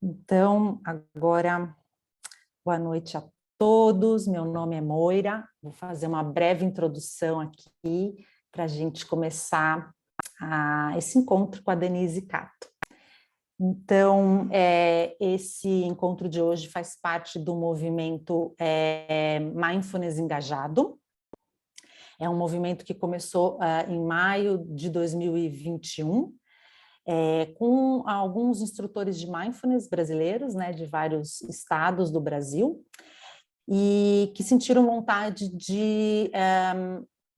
Então, agora, boa noite a todos. Meu nome é Moira. Vou fazer uma breve introdução aqui para a gente começar esse encontro com a Denise Catto. Então, esse encontro de hoje faz parte do movimento Mindfulness Engajado. É um movimento que começou em maio de 2021, com alguns instrutores de mindfulness brasileiros, né, de vários estados do Brasil, e que sentiram vontade de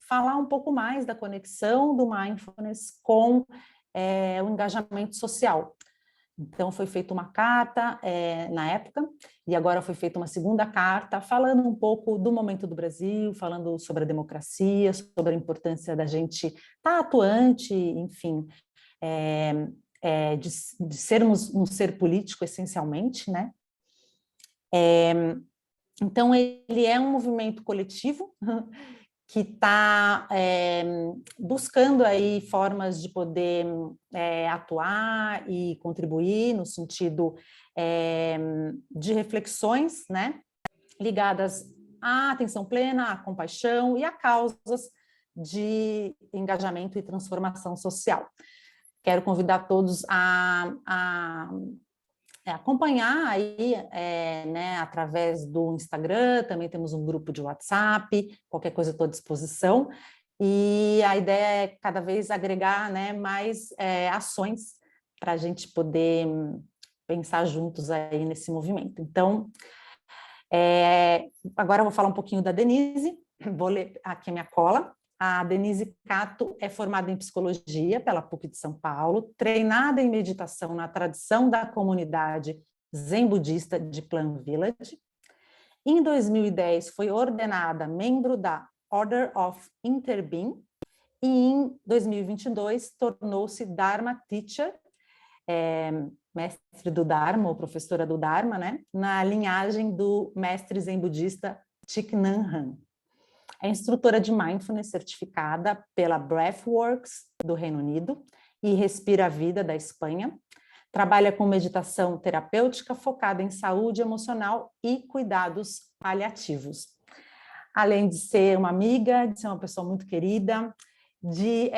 falar um pouco mais da conexão do mindfulness com o engajamento social. Então, foi feita uma carta na época, e agora foi feita uma segunda carta, falando um pouco do momento do Brasil, falando sobre a democracia, sobre a importância da gente estar atuante, enfim, de sermos um ser político, essencialmente, né? Então, ele é um movimento coletivo que está buscando aí formas de poder atuar e contribuir no sentido de reflexões, né, ligadas à atenção plena, à compaixão e a causas de engajamento e transformação social. Quero convidar todos a acompanhar aí, né, através do Instagram, também temos um grupo de WhatsApp, qualquer coisa estou à disposição, e a ideia é cada vez agregar, né, mais ações para a gente poder pensar juntos aí nesse movimento. Então, agora eu vou falar um pouquinho da Denise, vou ler aqui a minha cola. A Denise Catto é formada em psicologia pela PUC de São Paulo, treinada em meditação na tradição da comunidade zen budista de Plum Village. Em 2010 foi ordenada membro da Order of Interbeing e em 2022 tornou-se Dharma Teacher, mestre do Dharma ou professora do Dharma, né, na linhagem do mestre zen budista Thich Nhat Hanh. É instrutora de Mindfulness certificada pela Breathworks, do Reino Unido, e Respira a Vida, da Espanha. Trabalha com meditação terapêutica focada em saúde emocional e cuidados paliativos. Além de ser uma amiga, de ser uma pessoa muito querida, de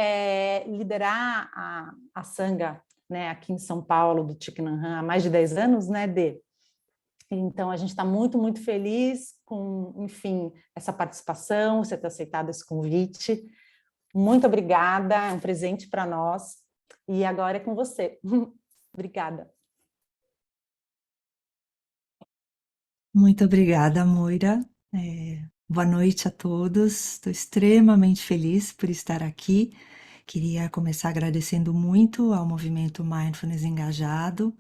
liderar a Sangha, né, aqui em São Paulo, do Thich Nhat Hanh, há mais de 10 anos, né, Dê? Então, a gente está muito, muito feliz com, enfim, essa participação, você ter aceitado esse convite. Muito obrigada, é um presente para nós. E agora é com você. Obrigada. Muito obrigada, Moira. Boa noite a todos. Estou extremamente feliz por estar aqui. Queria começar agradecendo muito ao movimento Mindfulness Engajado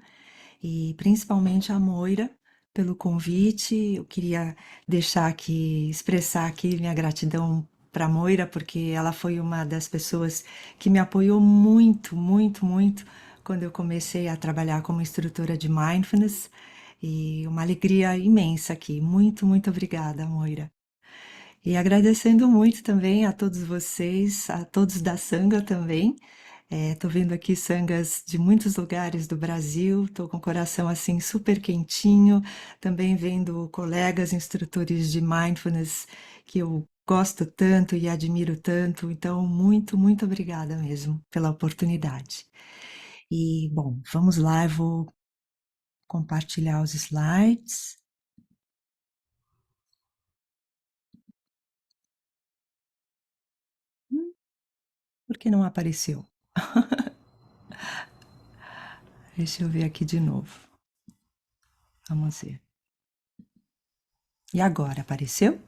e principalmente a Moira pelo convite. Eu queria expressar aqui minha gratidão para a Moira, porque ela foi uma das pessoas que me apoiou muito, muito, muito quando eu comecei a trabalhar como instrutora de Mindfulness. E uma alegria imensa aqui. Muito, muito obrigada, Moira. E agradecendo muito também a todos vocês, a todos da Sangha também. Estou vendo aqui sangas de muitos lugares do Brasil, estou com o coração assim super quentinho, também vendo colegas instrutores de mindfulness que eu gosto tanto e admiro tanto, então muito, muito obrigada mesmo pela oportunidade. E, bom, vamos lá, eu vou compartilhar os slides. Por que não apareceu? Deixa eu ver aqui de novo. Vamos ver. E agora, apareceu?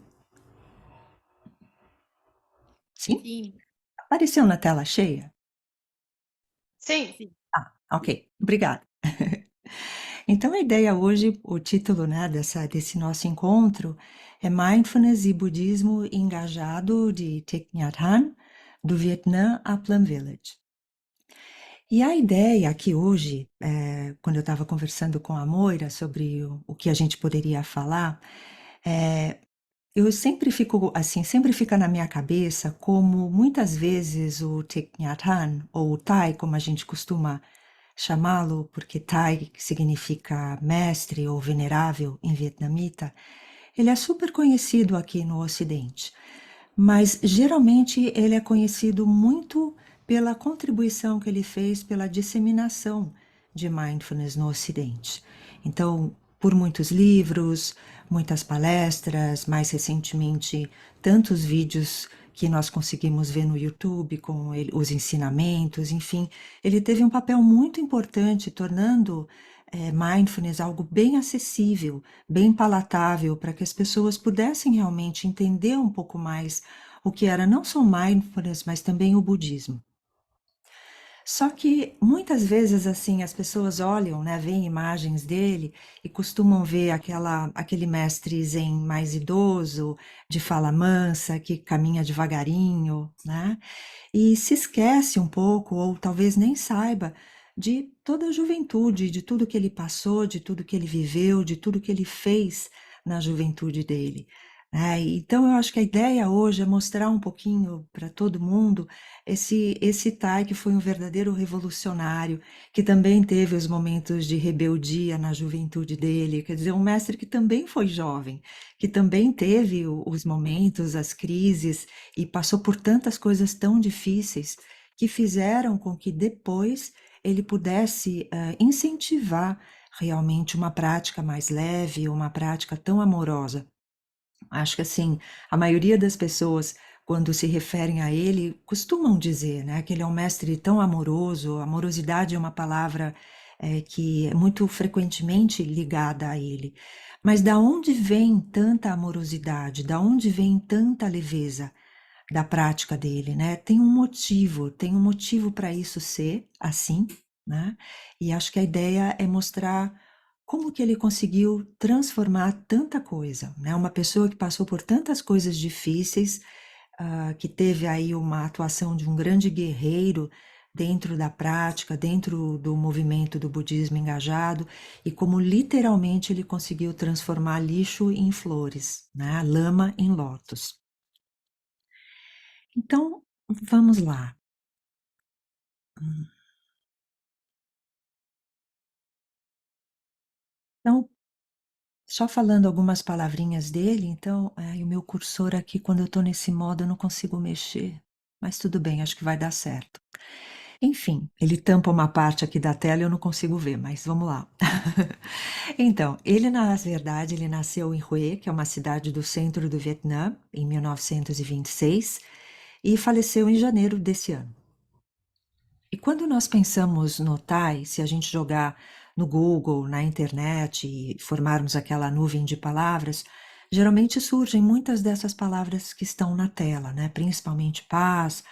Sim? Sim. Apareceu na tela cheia? Sim. Ah, ok. Obrigada. Então, a ideia hoje, o título, né, desse nosso encontro é Mindfulness e Budismo Engajado de Thich Nhat Hanh, do Vietnã a Plum Village. E a ideia aqui hoje, quando eu estava conversando com a Moira sobre o que a gente poderia falar, eu sempre fico assim, sempre fica na minha cabeça como muitas vezes o Thich Nhat Hanh, ou o Thai, como a gente costuma chamá-lo, porque Thai significa mestre ou venerável em vietnamita, ele é super conhecido aqui no Ocidente, mas geralmente ele é conhecido muito pela contribuição que ele fez pela disseminação de mindfulness no Ocidente. Então, por muitos livros, muitas palestras, mais recentemente, tantos vídeos que nós conseguimos ver no YouTube com ele, os ensinamentos, enfim, ele teve um papel muito importante tornando mindfulness algo bem acessível, bem palatável, para que as pessoas pudessem realmente entender um pouco mais o que era não só mindfulness, mas também o budismo. Só que muitas vezes assim as pessoas olham, né, veem imagens dele e costumam ver aquele mestre zen mais idoso, de fala mansa, que caminha devagarinho, né? E se esquece um pouco, ou talvez nem saiba, de toda a juventude, de tudo que ele passou, de tudo que ele viveu, de tudo que ele fez na juventude dele, né? Então, eu acho que a ideia hoje é mostrar um pouquinho para todo mundo esse Tai que foi um verdadeiro revolucionário, que também teve os momentos de rebeldia na juventude dele, quer dizer, um mestre que também foi jovem, que também teve os momentos, as crises, e passou por tantas coisas tão difíceis que fizeram com que depois ele pudesse incentivar realmente uma prática mais leve, uma prática tão amorosa. Acho que assim, a maioria das pessoas, quando se referem a ele, costumam dizer, né, que ele é um mestre tão amoroso. Amorosidade é uma palavra que é muito frequentemente ligada a ele. Mas da onde vem tanta amorosidade? Da onde vem tanta leveza da prática dele, né? Tem um motivo para isso ser assim, né? E acho que a ideia é mostrar como que ele conseguiu transformar tanta coisa, né? Uma pessoa que passou por tantas coisas difíceis, que teve aí uma atuação de um grande guerreiro dentro da prática, dentro do movimento do budismo engajado, e como literalmente ele conseguiu transformar lixo em flores, né? Lama em lótus. Então, vamos lá. Então, só falando algumas palavrinhas dele, então, o meu cursor aqui, quando eu estou nesse modo, eu não consigo mexer. Mas tudo bem, acho que vai dar certo. Enfim, ele tampa uma parte aqui da tela e eu não consigo ver, mas vamos lá. Então, ele, na verdade, ele nasceu em Hue, que é uma cidade do centro do Vietnã, em 1926, e faleceu em janeiro desse ano. E quando nós pensamos no Tai, se a gente jogar no Google, na internet e formarmos aquela nuvem de palavras, geralmente surgem muitas dessas palavras que estão na tela, né? Principalmente paz,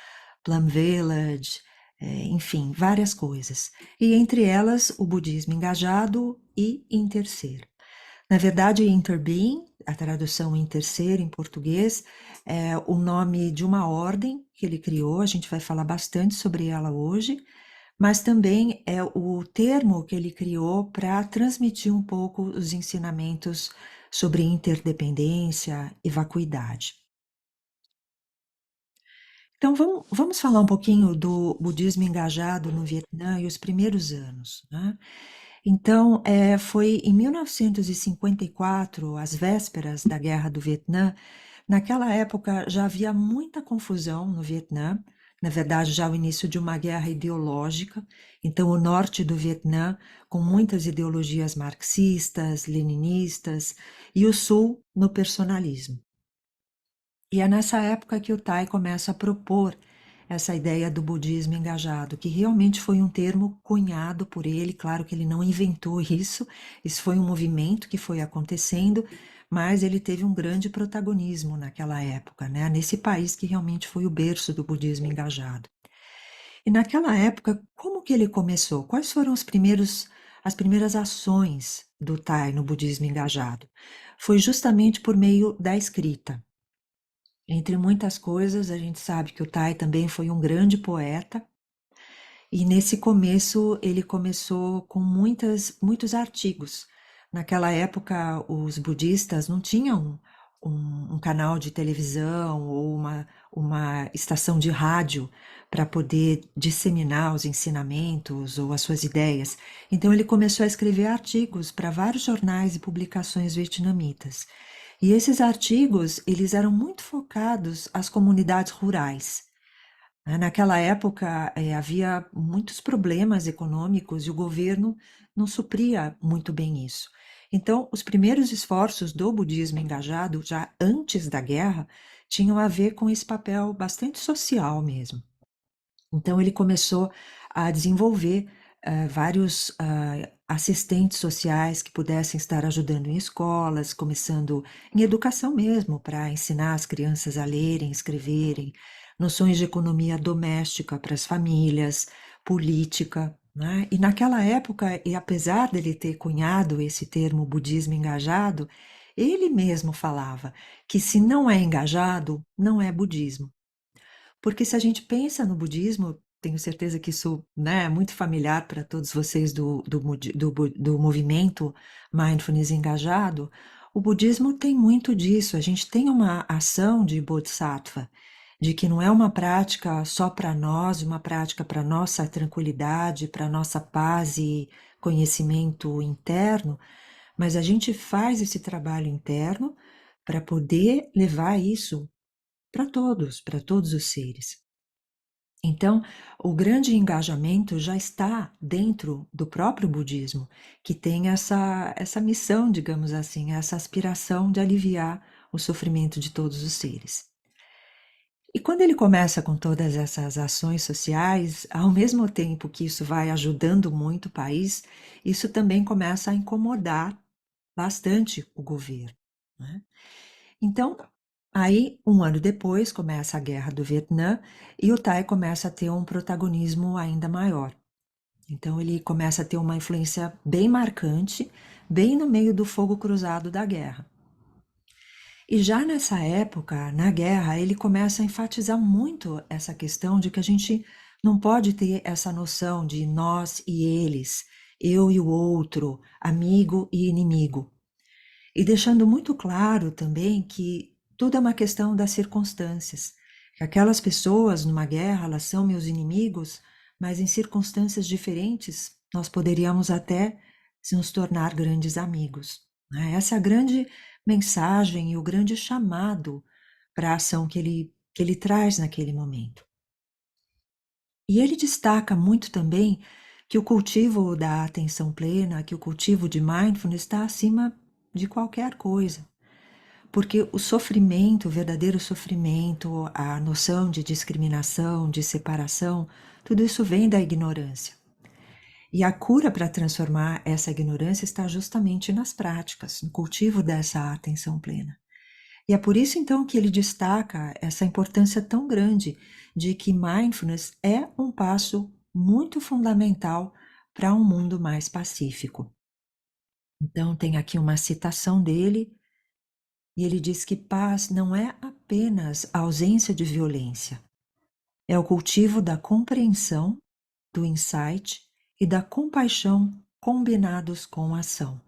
Plum Village, enfim, várias coisas. E entre elas, o budismo engajado e interser. Na verdade, interbeing, a tradução interser em português, é o nome de uma ordem que ele criou, a gente vai falar bastante sobre ela hoje, mas também é o termo que ele criou para transmitir um pouco os ensinamentos sobre interdependência e vacuidade. Então, vamos falar um pouquinho do budismo engajado no Vietnã e os primeiros anos, né? Então, foi em 1954, às vésperas da Guerra do Vietnã. Naquela época já havia muita confusão no Vietnã, na verdade, já o início de uma guerra ideológica. Então, o norte do Vietnã, com muitas ideologias marxistas, leninistas, e o sul no personalismo. E é nessa época que o Tai começa a propor essa ideia do budismo engajado, que realmente foi um termo cunhado por ele. Claro que ele não inventou isso foi um movimento que foi acontecendo, mas ele teve um grande protagonismo naquela época, né? Nesse país que realmente foi o berço do budismo engajado. E naquela época, como que ele começou? Quais foram as primeiras ações do Tai no budismo engajado? Foi justamente por meio da escrita. Entre muitas coisas, a gente sabe que o Tai também foi um grande poeta, e nesse começo ele começou com muitos artigos. Naquela época, os budistas não tinham um canal de televisão ou uma estação de rádio para poder disseminar os ensinamentos ou as suas ideias. Então ele começou a escrever artigos para vários jornais e publicações vietnamitas. E esses artigos, eles eram muito focados às comunidades rurais. Naquela época, havia muitos problemas econômicos e o governo não supria muito bem isso. Então, os primeiros esforços do budismo engajado, já antes da guerra, tinham a ver com esse papel bastante social mesmo. Então, ele começou a desenvolver vários assistentes sociais que pudessem estar ajudando em escolas, começando em educação mesmo, para ensinar as crianças a lerem, escreverem, noções de economia doméstica para as famílias, política, né? E naquela época, e apesar dele ter cunhado esse termo budismo engajado, ele mesmo falava que se não é engajado, não é budismo. Porque se a gente pensa no budismo, tenho certeza que isso, né, é muito familiar para todos vocês do movimento Mindfulness engajado, o budismo tem muito disso. A gente tem uma ação de bodhisattva, de que não é uma prática só para nós, uma prática para nossa tranquilidade, para nossa paz e conhecimento interno, mas a gente faz esse trabalho interno para poder levar isso para todos os seres. Então, o grande engajamento já está dentro do próprio budismo, que tem essa missão, digamos assim, essa aspiração de aliviar o sofrimento de todos os seres. E quando ele começa com todas essas ações sociais, ao mesmo tempo que isso vai ajudando muito o país, isso também começa a incomodar bastante o governo, né? Então, aí, um ano depois, começa a Guerra do Vietnã e o Thai começa a ter um protagonismo ainda maior. Então, ele começa a ter uma influência bem marcante, bem no meio do fogo cruzado da guerra. E já nessa época, na guerra, ele começa a enfatizar muito essa questão de que a gente não pode ter essa noção de nós e eles, eu e o outro, amigo e inimigo. E deixando muito claro também que tudo é uma questão das circunstâncias. Que aquelas pessoas numa guerra, elas são meus inimigos, mas em circunstâncias diferentes, nós poderíamos até nos tornar grandes amigos, né? Essa é a grande mensagem e o grande chamado para a ação que ele traz naquele momento. E ele destaca muito também que o cultivo da atenção plena, que o cultivo de mindfulness está acima de qualquer coisa. Porque o sofrimento, o verdadeiro sofrimento, a noção de discriminação, de separação, tudo isso vem da ignorância. E a cura para transformar essa ignorância está justamente nas práticas, no cultivo dessa atenção plena. E é por isso então que ele destaca essa importância tão grande de que mindfulness é um passo muito fundamental para um mundo mais pacífico. Então tem aqui uma citação dele, e ele diz que paz não é apenas a ausência de violência, é o cultivo da compreensão, do insight e da compaixão combinados com a ação.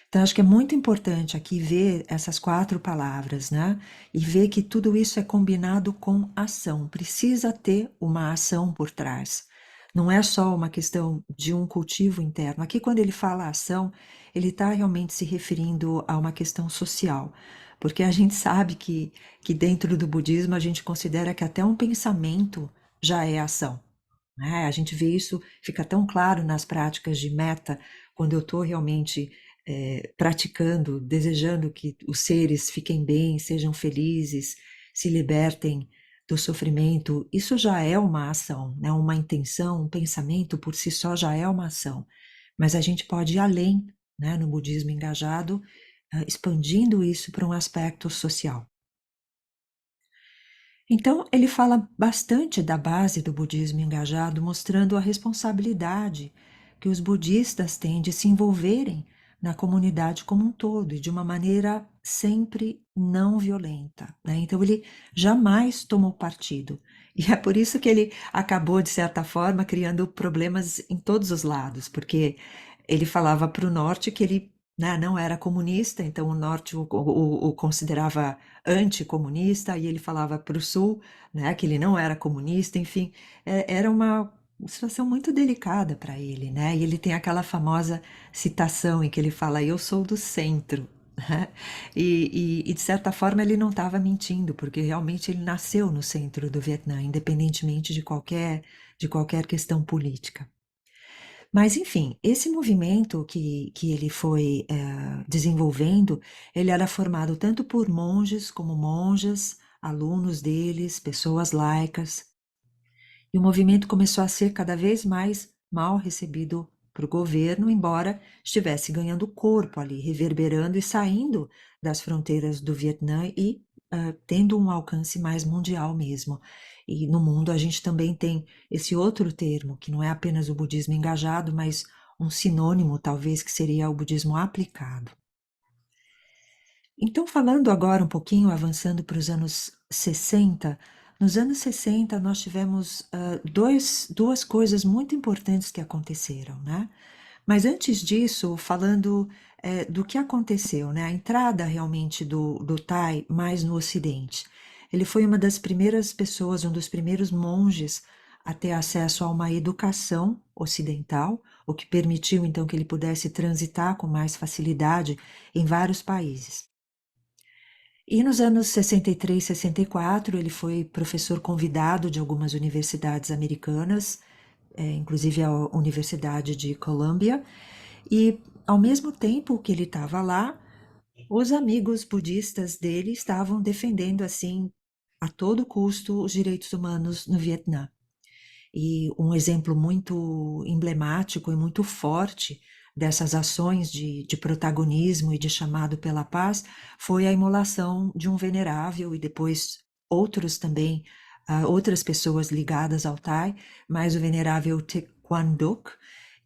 Então, acho que é muito importante aqui ver essas 4 palavras, né? E ver que tudo isso é combinado com ação. Precisa ter uma ação por trás. Não é só uma questão de um cultivo interno. Aqui, quando ele fala ação, ele está realmente se referindo a uma questão social. Porque a gente sabe que dentro do budismo a gente considera que até um pensamento já é ação, né? A gente vê isso, fica tão claro nas práticas de metta, quando eu estou realmente praticando, desejando que os seres fiquem bem, sejam felizes, se libertem do sofrimento, isso já é uma ação, né? Uma intenção, um pensamento por si só já é uma ação. Mas a gente pode ir além, né, no budismo engajado, expandindo isso para um aspecto social. Então, ele fala bastante da base do budismo engajado, mostrando a responsabilidade que os budistas têm de se envolverem na comunidade como um todo e de uma maneira sempre não violenta, né? Então, ele jamais tomou partido. E é por isso que ele acabou, de certa forma, criando problemas em todos os lados, porque ele falava para o norte que ele né? Não era comunista, então o norte o considerava anticomunista, e ele falava para o sul, né, que ele não era comunista, enfim, era uma situação muito delicada para ele, né? E ele tem aquela famosa citação em que ele fala: Eu sou do centro. Né? De certa forma ele não estava mentindo, porque realmente ele nasceu no centro do Vietnã, independentemente de qualquer questão política. Mas, enfim, esse movimento que ele foi desenvolvendo, ele era formado tanto por monges como monjas, alunos deles, pessoas laicas, e o movimento começou a ser cada vez mais mal recebido por o governo, embora estivesse ganhando corpo ali, reverberando e saindo das fronteiras do Vietnã e tendo um alcance mais mundial mesmo. E no mundo a gente também tem esse outro termo, que não é apenas o budismo engajado, mas um sinônimo, talvez, que seria o budismo aplicado. Então, falando agora um pouquinho, avançando para os anos 60, nos anos 60 nós tivemos duas coisas muito importantes que aconteceram, né? Mas antes disso, falando do que aconteceu, né? A entrada realmente do Thai mais no Ocidente. Ele foi uma das primeiras pessoas, um dos primeiros monges a ter acesso a uma educação ocidental, o que permitiu então que ele pudesse transitar com mais facilidade em vários países. E nos anos 63, 64, ele foi professor convidado de algumas universidades americanas, inclusive a Universidade de Columbia, e ao mesmo tempo que ele estava lá, os amigos budistas dele estavam defendendo, assim, a todo custo, os direitos humanos no Vietnã. E um exemplo muito emblemático e muito forte dessas ações de protagonismo e de chamado pela paz foi a imolação de um venerável e depois outros também, outras pessoas ligadas ao Thai, mas o venerável Thich Quang Duc,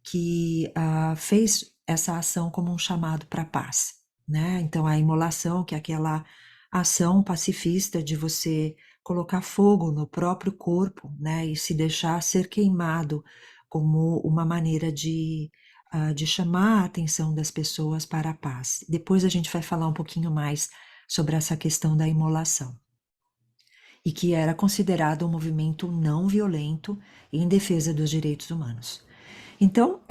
que fez essa ação como um chamado para a paz, né? Então a imolação, que é aquela ação pacifista de você colocar fogo no próprio corpo, né, e se deixar ser queimado como uma maneira de chamar a atenção das pessoas para a paz. Depois a gente vai falar um pouquinho mais sobre essa questão da imolação. E que era considerado um movimento não violento em defesa dos direitos humanos. Então,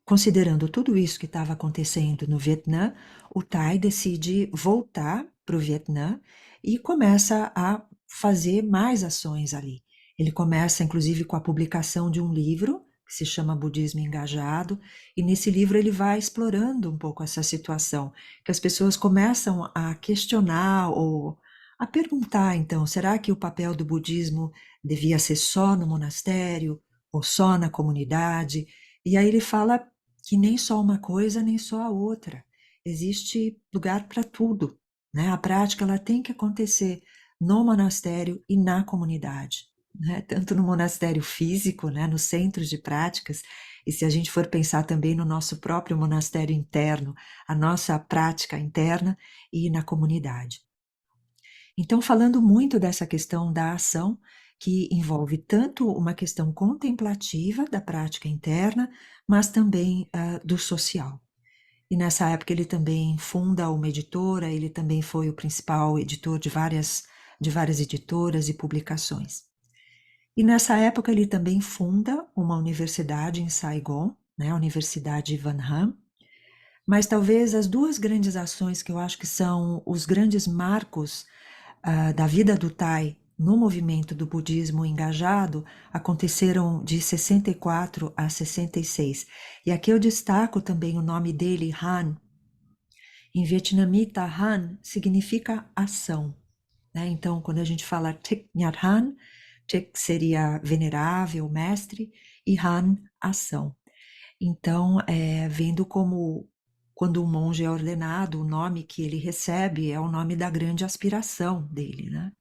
considerando tudo isso que estava acontecendo no Vietnã, o Thai decide voltar para o Vietnã e começa a fazer mais ações ali. Ele começa, inclusive, com a publicação de um livro que se chama Budismo Engajado, e nesse livro ele vai explorando um pouco essa situação, que as pessoas começam a questionar ou a perguntar, então, será que o papel do budismo devia ser só no monastério ou só na comunidade? E aí ele fala que nem só uma coisa, nem só a outra. Existe lugar para tudo, né? A prática ela tem que acontecer no monastério e na comunidade, né? Tanto no monastério físico, né? Nos centros de práticas, e se a gente for pensar também no nosso próprio monastério interno, a nossa prática interna e na comunidade. Então, falando muito dessa questão da ação, que envolve tanto uma questão contemplativa da prática interna, mas também do social. E nessa época ele também funda uma editora, ele também foi o principal editor de várias editoras e publicações. E nessa época ele também funda uma universidade em Saigon, né, a Universidade Van Ham, mas talvez as duas grandes ações que eu acho que são os grandes marcos da vida do Thai no movimento do budismo engajado aconteceram de 64 a 66. E aqui eu destaco também o nome dele, Han. Em vietnamita, Han significa ação, né? Então, quando a gente fala Thich Nhat Hanh, Thich seria venerável, mestre, e Han, ação. Então, vendo como quando um monge é ordenado, o nome que ele recebe é o nome da grande aspiração dele, né?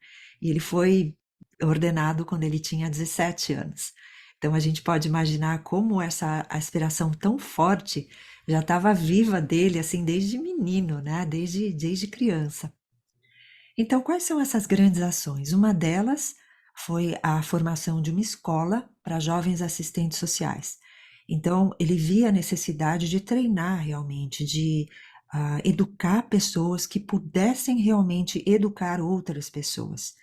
E ele foi ordenado quando ele tinha 17 anos. Então a gente pode imaginar como essa aspiração tão forte já estava viva dele, assim, desde menino, né? Desde criança. Então, quais são essas grandes ações? Uma delas foi a formação de uma escola para jovens assistentes sociais. Então, ele via a necessidade de treinar realmente, de educar pessoas que pudessem realmente educar outras pessoas.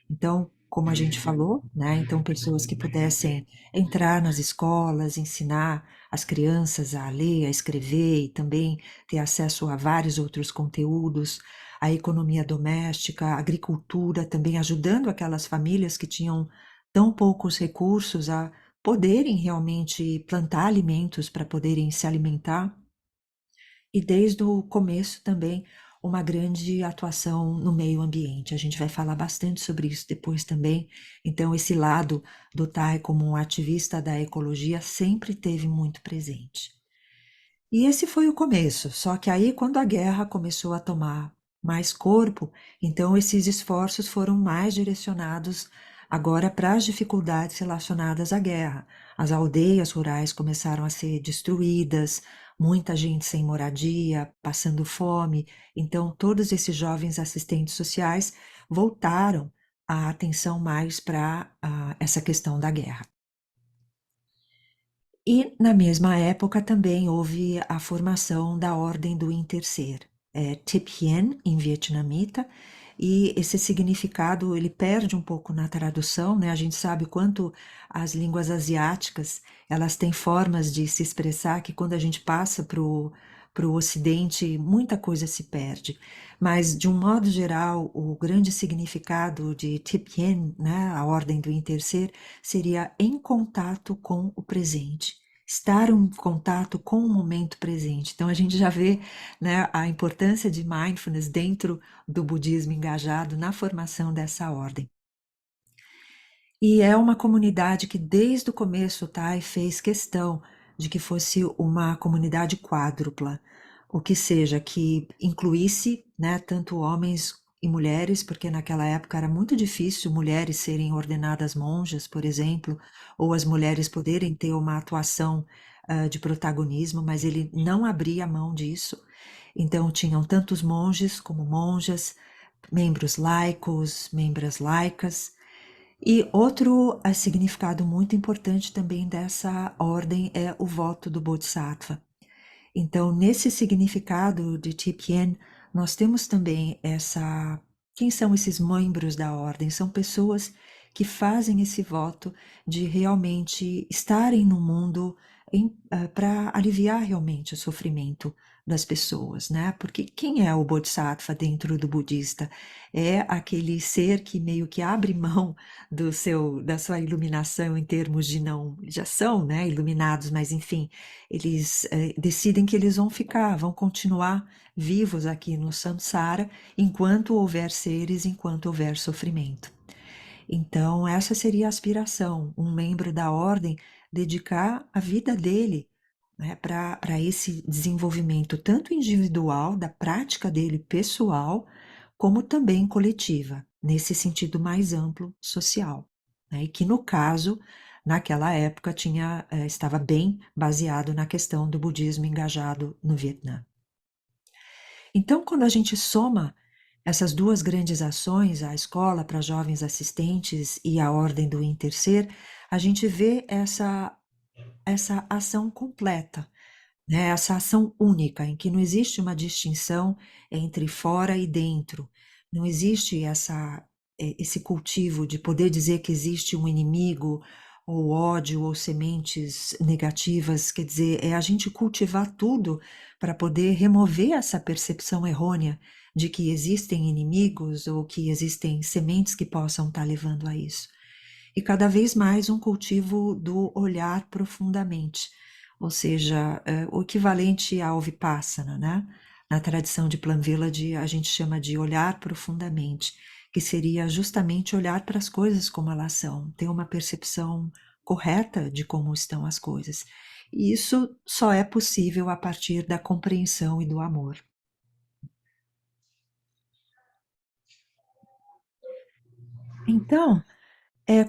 Então, como a gente falou, né? Então, pessoas que pudessem entrar nas escolas, ensinar as crianças a ler, a escrever e também ter acesso a vários outros conteúdos, a economia doméstica, a agricultura, também ajudando aquelas famílias que tinham tão poucos recursos a poderem realmente plantar alimentos para poderem se alimentar. E desde o começo também uma grande atuação no meio ambiente. A gente vai falar bastante sobre isso depois também. Então, esse lado do Tai como um ativista da ecologia sempre teve muito presente. E esse foi o começo, só que aí quando a guerra começou a tomar mais corpo, então esses esforços foram mais direcionados agora para as dificuldades relacionadas à guerra. As aldeias rurais começaram a ser destruídas, muita gente sem moradia, passando fome. Então todos esses jovens assistentes sociais voltaram a atenção mais para essa questão da guerra. E na mesma época também houve a formação da Ordem do Intercer, Thip Hien em vietnamita, e esse significado ele perde um pouco na tradução, né? A gente sabe quanto as línguas asiáticas elas têm formas de se expressar que quando a gente passa para o Ocidente muita coisa se perde. Mas de um modo geral o grande significado de Thip Hien, né, a Ordem do Intercer, seria em contato com o presente, estar em contato com o momento presente. Então a gente já vê, né, a importância de mindfulness dentro do budismo engajado na formação dessa ordem. E é uma comunidade que desde o começo o Tai fez questão de que fosse uma comunidade quádrupla, o que seja, que incluísse, né, tanto homens e mulheres, porque naquela época era muito difícil mulheres serem ordenadas monjas, por exemplo, ou as mulheres poderem ter uma atuação de protagonismo, mas ele não abria mão disso. Então tinham tantos monges como monjas, membros laicos, membras laicas. E outro significado muito importante também dessa ordem é o voto do Bodhisattva. Então, nesse significado de Thich nós temos também essa. Quem são esses membros da ordem? São pessoas que fazem esse voto de realmente estarem no mundo para aliviar realmente o sofrimento das pessoas, né? Porque quem é o Bodhisattva dentro do budista? É aquele ser que meio que abre mão da sua iluminação em termos de não, já são, né, iluminados, mas enfim, eles decidem que eles vão continuar vivos aqui no samsara enquanto houver seres, enquanto houver sofrimento. Então, essa seria a aspiração, um membro da ordem dedicar a vida dele, né, para esse desenvolvimento tanto individual, da prática dele pessoal, como também coletiva, nesse sentido mais amplo social, né, e que no caso, naquela época, estava bem baseado na questão do budismo engajado no Vietnã. Então, quando a gente soma essas duas grandes ações, a escola para jovens assistentes e a ordem do Intercer, a gente vê essa ação completa, né? Essa ação única, em que não existe uma distinção entre fora e dentro, não existe esse cultivo de poder dizer que existe um inimigo, ou ódio, ou sementes negativas, quer dizer, é a gente cultivar tudo para poder remover essa percepção errônea de que existem inimigos ou que existem sementes que possam estar levando a isso. E cada vez mais um cultivo do olhar profundamente, ou seja, o equivalente ao Vipassana, né? Na tradição de Plum Village, a gente chama de olhar profundamente, que seria justamente olhar para as coisas como elas são, ter uma percepção correta de como estão as coisas. E isso só é possível a partir da compreensão e do amor. Então,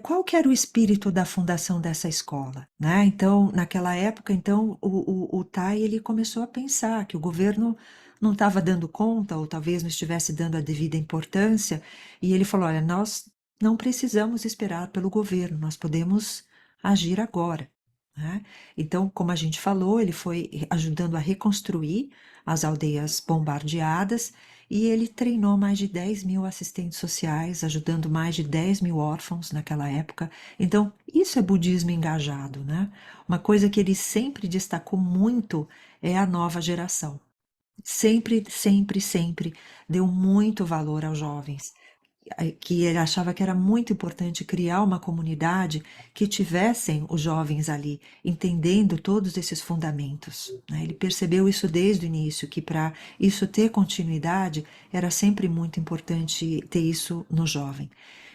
qual que era o espírito da fundação dessa escola, né? Então, naquela época, então, o Tai ele começou a pensar que o governo não estava dando conta, ou talvez não estivesse dando a devida importância, e ele falou: olha, nós não precisamos esperar pelo governo, nós podemos agir agora. né? Então, como a gente falou, ele foi ajudando a reconstruir as aldeias bombardeadas e ele treinou mais de 10 mil assistentes sociais, ajudando mais de 10 mil órfãos naquela época. Então, isso é budismo engajado, né? Uma coisa que ele sempre destacou muito é a nova geração. Sempre, sempre, sempre deu muito valor aos jovens, que ele achava que era muito importante criar uma comunidade que tivessem os jovens ali, entendendo todos esses fundamentos, né? Ele percebeu isso desde o início, que para isso ter continuidade, era sempre muito importante ter isso no jovem.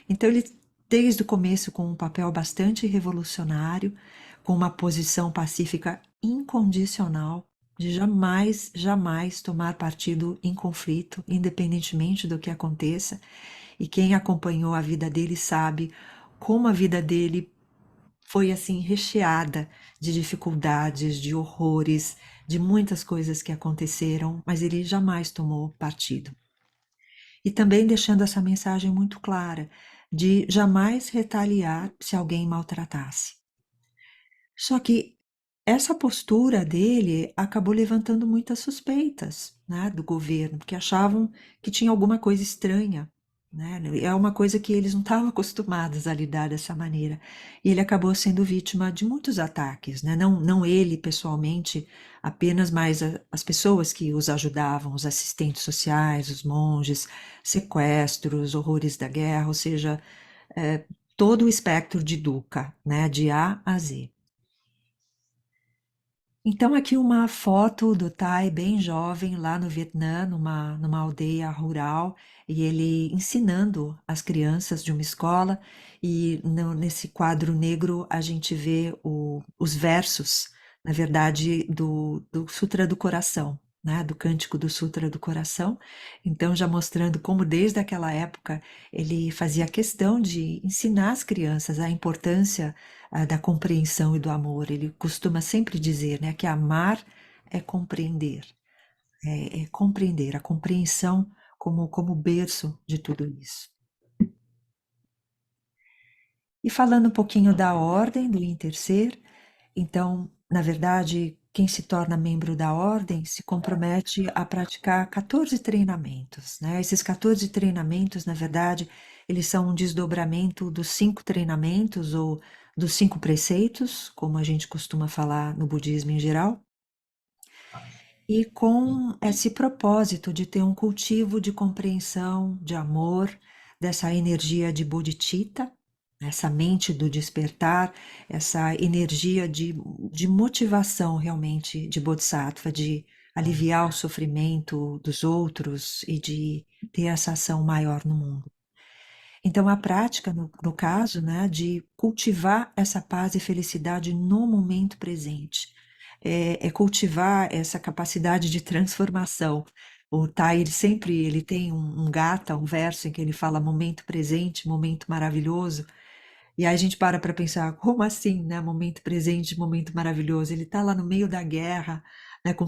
Então, ele, desde o começo, com um papel bastante revolucionário, com uma posição pacífica incondicional, de jamais, jamais tomar partido em conflito, independentemente do que aconteça. E quem acompanhou a vida dele sabe como a vida dele foi assim recheada de dificuldades, de horrores, de muitas coisas que aconteceram, mas ele jamais tomou partido. E também deixando essa mensagem muito clara de jamais retaliar se alguém maltratasse. Só que essa postura dele acabou levantando muitas suspeitas, né, do governo, porque achavam que tinha alguma coisa estranha, né? É uma coisa que eles não estavam acostumados a lidar dessa maneira. E ele acabou sendo vítima de muitos ataques, né? Não ele pessoalmente, apenas mais as pessoas que os ajudavam, os assistentes sociais, os monges, sequestros, horrores da guerra, ou seja, todo o espectro de Dukkha, né, de A a Z. Então, aqui uma foto do Thai bem jovem lá no Vietnã, numa aldeia rural, e ele ensinando as crianças de uma escola, e nesse quadro negro a gente vê os versos, na verdade, do Sutra do Coração, né? Do Cântico do Sutra do Coração. Então, já mostrando como desde aquela época ele fazia questão de ensinar as crianças a importância da compreensão e do amor. Ele costuma sempre dizer, né, que amar é compreender, é compreender, a compreensão como berço de tudo isso. E falando um pouquinho da ordem do Interser, então, na verdade, quem se torna membro da ordem se compromete a praticar 14 treinamentos, né? Esses 14 treinamentos, na verdade, eles são um desdobramento dos 5 treinamentos ou dos 5 preceitos, como a gente costuma falar no budismo em geral, e com esse propósito de ter um cultivo de compreensão, de amor, dessa energia de bodhicitta, essa mente do despertar, essa energia de motivação realmente de bodhisattva, de aliviar o sofrimento dos outros e de ter essa ação maior no mundo. Então, a prática, no caso, né, de cultivar essa paz e felicidade no momento presente, é cultivar essa capacidade de transformação. O Tai, ele tem um gata, um verso em que ele fala momento presente, momento maravilhoso, e aí a gente para pensar, como assim, né? Momento presente, momento maravilhoso. Ele está lá no meio da guerra, né? Com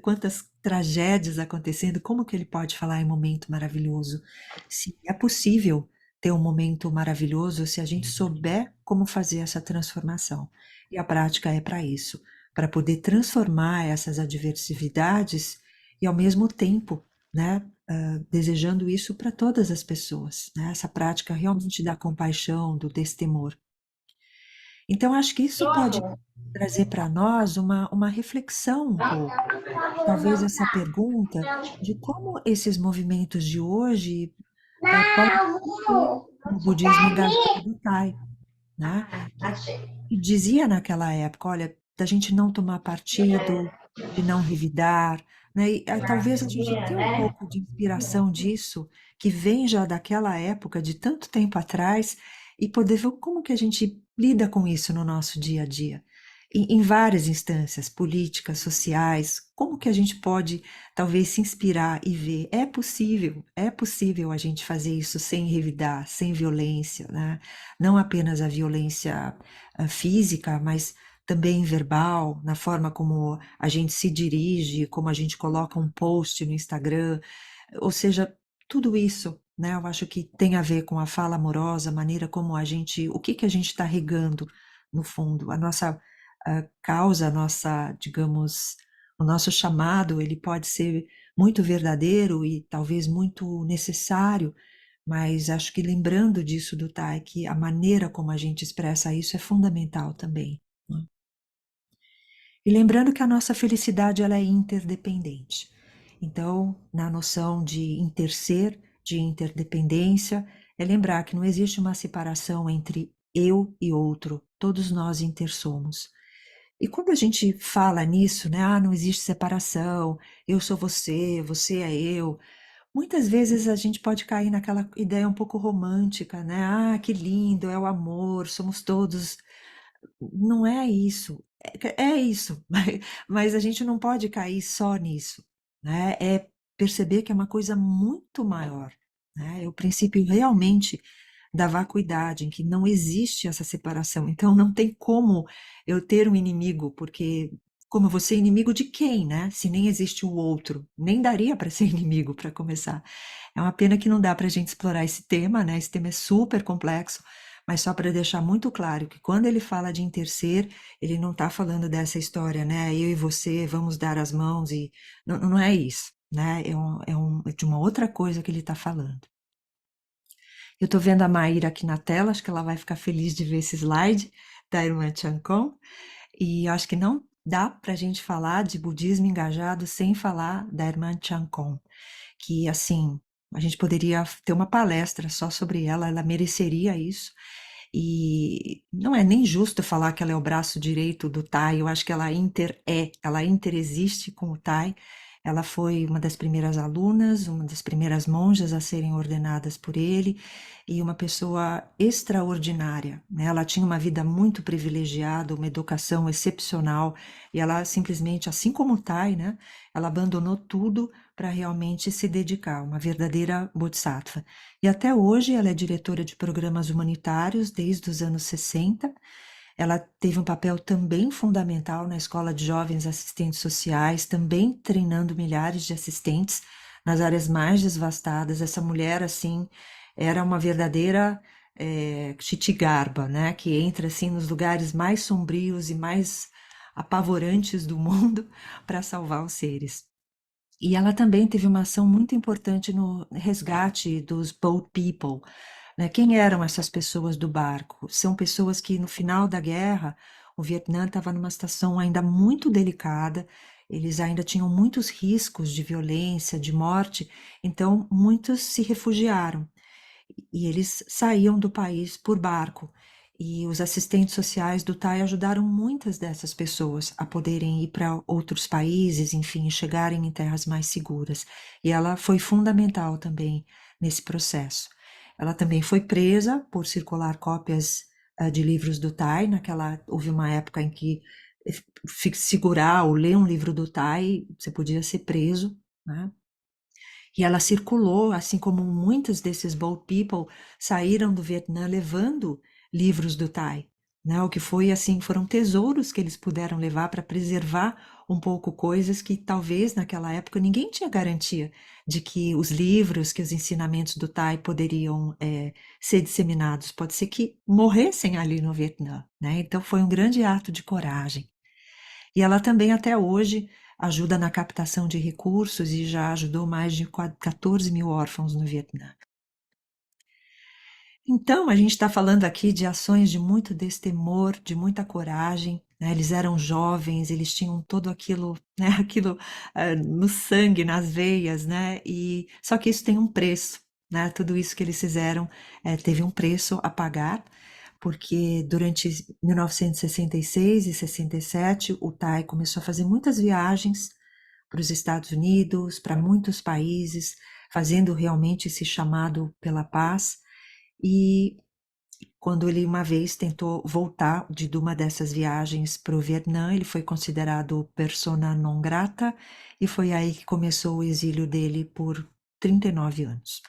quantas tragédias acontecendo, como que ele pode falar em momento maravilhoso? Se é possível ter um momento maravilhoso se a gente souber como fazer essa transformação. E a prática é para isso, para poder transformar essas adversidades e ao mesmo tempo, né? Desejando isso para todas as pessoas, né? Essa prática realmente da compaixão, do destemor. Então, acho que isso pode trazer para nós uma reflexão um pouco, talvez essa pergunta de como esses movimentos de hoje podem ser o budismo engajado do Thai, né? Que dizia naquela época, olha, da gente não tomar partido, de não revidar, né? E talvez a gente tenha um pouco de inspiração disso, que vem já daquela época, de tanto tempo atrás, e poder ver como que a gente lida com isso no nosso dia a dia. Em várias instâncias, políticas, sociais, como que a gente pode talvez se inspirar e ver, é possível a gente fazer isso sem revidar, sem violência, né? Não apenas a violência física, mas também verbal, na forma como a gente se dirige, como a gente coloca um post no Instagram, ou seja, tudo isso, né? Eu acho que tem a ver com a fala amorosa, a maneira como a gente, o que que a gente está regando no fundo. A nossa causa, a nossa, digamos, o nosso chamado, ele pode ser muito verdadeiro e talvez muito necessário, mas acho que lembrando disso do Tai, que a maneira como a gente expressa isso é fundamental também, né? E lembrando que a nossa felicidade ela é interdependente. Então, na noção de interser, de interdependência, é lembrar que não existe uma separação entre eu e outro, todos nós intersomos. E quando a gente fala nisso, né, não existe separação, eu sou você, você é eu, muitas vezes a gente pode cair naquela ideia um pouco romântica, né? Ah, que lindo, é o amor, somos todos. Não é isso. É isso, mas a gente não pode cair só nisso, né? É perceber que é uma coisa muito maior, né? É o princípio realmente da vacuidade, em que não existe essa separação. Então não tem como eu ter um inimigo, porque como eu vou ser inimigo de quem, né? Se nem existe o outro, nem daria para ser inimigo para começar. É uma pena que não dá para a gente explorar esse tema, né? Esse tema é super complexo, mas só para deixar muito claro que quando ele fala de interser, ele não está falando dessa história, né? Eu e você vamos dar as mãos e não é isso, né? É de uma outra coisa que ele está falando. Eu estou vendo a Maíra aqui na tela, acho que ela vai ficar feliz de ver esse slide da irmã Chankon. E eu acho que não dá para a gente falar de budismo engajado sem falar da irmã Chankon, que assim, a gente poderia ter uma palestra só sobre ela mereceria isso. E não é nem justo falar que ela é o braço direito do Tai, eu acho que ela interexiste com o Tai. Ela foi uma das primeiras alunas, uma das primeiras monjas a serem ordenadas por ele e uma pessoa extraordinária, né? Ela tinha uma vida muito privilegiada, uma educação excepcional e ela simplesmente, assim como o Tai, né? Ela abandonou tudo para realmente se dedicar, uma verdadeira bodhisattva. E até hoje ela é diretora de programas humanitários desde os anos 60. Ela teve um papel também fundamental na Escola de Jovens Assistentes Sociais, também treinando milhares de assistentes nas áreas mais devastadas. Essa mulher, assim, era uma verdadeira Kshitigarbha, né? Que entra, assim, nos lugares mais sombrios e mais apavorantes do mundo para salvar os seres. E ela também teve uma ação muito importante no resgate dos boat people, né? Quem eram essas pessoas do barco? São pessoas que no final da guerra, o Vietnã estava numa situação ainda muito delicada, eles ainda tinham muitos riscos de violência, de morte, então muitos se refugiaram e eles saíam do país por barco. E os assistentes sociais do TAI ajudaram muitas dessas pessoas a poderem ir para outros países, enfim, chegarem em terras mais seguras. E ela foi fundamental também nesse processo. Ela também foi presa por circular cópias de livros do TAI. Houve uma época em que segurar ou ler um livro do TAI, você podia ser preso, né? E ela circulou, assim como muitos desses boat people saíram do Vietnã levando livros do Tai, né? O que foi assim, foram tesouros que eles puderam levar para preservar um pouco coisas que talvez naquela época ninguém tinha garantia de que os livros, que os ensinamentos do Tai poderiam ser disseminados. Pode ser que morressem ali no Vietnã, né? Então foi um grande ato de coragem. E ela também até hoje ajuda na captação de recursos e já ajudou mais de 14 mil órfãos no Vietnã. Então, a gente está falando aqui de ações de muito destemor, de muita coragem, né? Eles eram jovens, eles tinham todo aquilo, né? Aquilo no sangue, nas veias, né? E só que isso tem um preço, né? Tudo isso que eles fizeram teve um preço a pagar, porque durante 1966 e 67 o Tai começou a fazer muitas viagens para os Estados Unidos, para muitos países, fazendo realmente esse chamado pela paz. E quando ele uma vez tentou voltar de uma dessas viagens para o Vietnã, ele foi considerado persona non grata e foi aí que começou o exílio dele por 39 anos.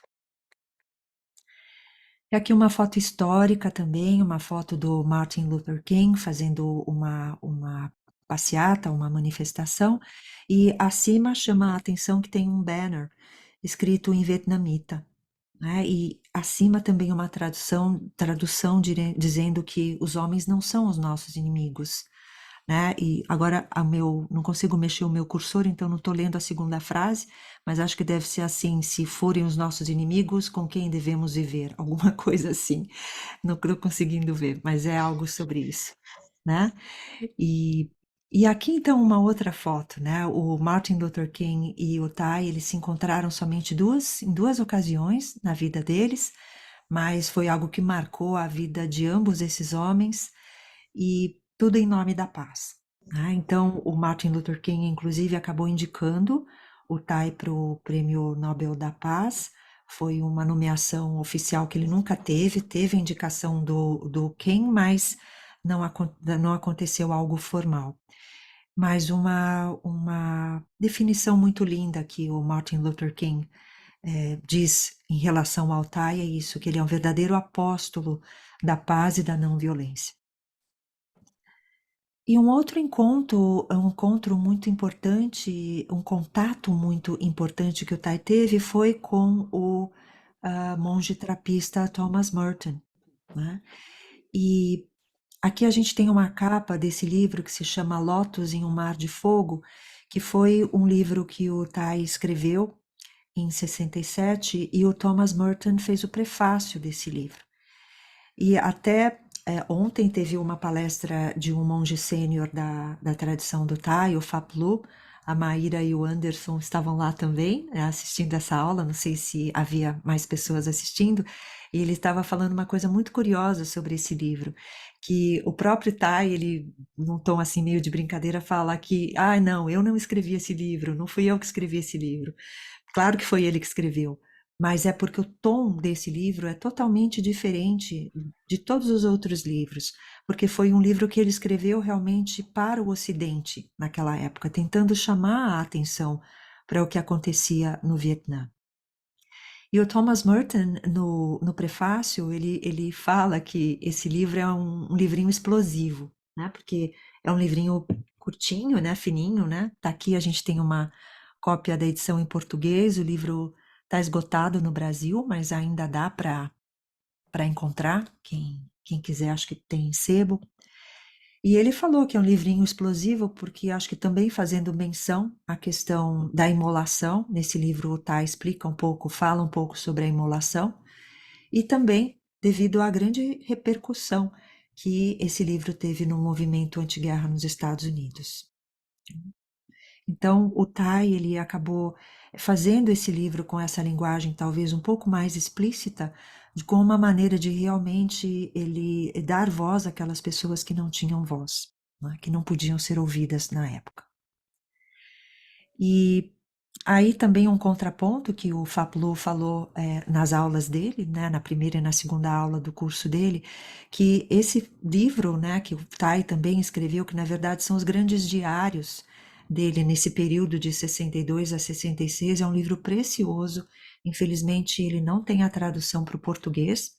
E aqui uma foto histórica também, uma foto do Martin Luther King fazendo uma passeata, uma manifestação, e acima chama a atenção que tem um banner escrito em vietnamita. né? E acima também uma tradução dizendo que os homens não são os nossos inimigos, né? E agora não consigo mexer o meu cursor, então não estou lendo a segunda frase, mas acho que deve ser assim: se forem os nossos inimigos, com quem devemos viver? Alguma coisa assim. Não estou conseguindo ver, mas é algo sobre isso, né? E, e aqui então uma outra foto, né? O Martin Luther King e o Thay, eles se encontraram somente em duas ocasiões na vida deles, mas foi algo que marcou a vida de ambos esses homens e tudo em nome da paz, né? Então o Martin Luther King, inclusive, acabou indicando o Thay para o Prêmio Nobel da Paz. Foi uma nomeação oficial que ele nunca teve a indicação do King, mas não aconteceu algo formal. Mas uma definição muito linda que o Martin Luther King diz em relação ao Tai é isso, que ele é um verdadeiro apóstolo da paz e da não violência. E um encontro muito importante, um contato muito importante que o Tai teve foi com o monge trapista Thomas Merton, né? E aqui a gente tem uma capa desse livro que se chama Lotus em um Mar de Fogo, que foi um livro que o Tai escreveu em 67 e o Thomas Merton fez o prefácio desse livro. E até ontem teve uma palestra de um monge sênior da tradição do Tai, o Faplu. A Maíra e o Anderson estavam lá também, né, assistindo essa aula. Não sei se havia mais pessoas assistindo. E ele estava falando uma coisa muito curiosa sobre esse livro, que o próprio Tai, ele, num tom assim meio de brincadeira, fala que, não, eu não escrevi esse livro, não fui eu que escrevi esse livro. Claro que foi ele que escreveu, mas é porque o tom desse livro é totalmente diferente de todos os outros livros, porque foi um livro que ele escreveu realmente para o Ocidente naquela época, tentando chamar a atenção para o que acontecia no Vietnã. E o Thomas Merton, no prefácio, ele fala que esse livro é um livrinho explosivo, né? Porque é um livrinho curtinho, né? Fininho, né? Tá aqui, a gente tem uma cópia da edição em português, o livro está esgotado no Brasil, mas ainda dá para encontrar, quem quiser, acho que tem em sebo. E ele falou que é um livrinho explosivo, porque acho que também fazendo menção à questão da imolação, nesse livro o Tai explica um pouco, fala um pouco sobre a imolação, e também devido à grande repercussão que esse livro teve no movimento anti-guerra nos Estados Unidos. Então, o Tai, ele acabou fazendo esse livro com essa linguagem talvez um pouco mais explícita, com uma maneira de realmente ele dar voz àquelas pessoas que não tinham voz, né, que não podiam ser ouvidas na época. E aí também um contraponto que o Faplu falou nas aulas dele, né, na primeira e na segunda aula do curso dele, que esse livro, né, que o Tai também escreveu, que na verdade são os grandes diários dele nesse período de 62 a 66, é um livro precioso. Infelizmente ele não tem a tradução para o português,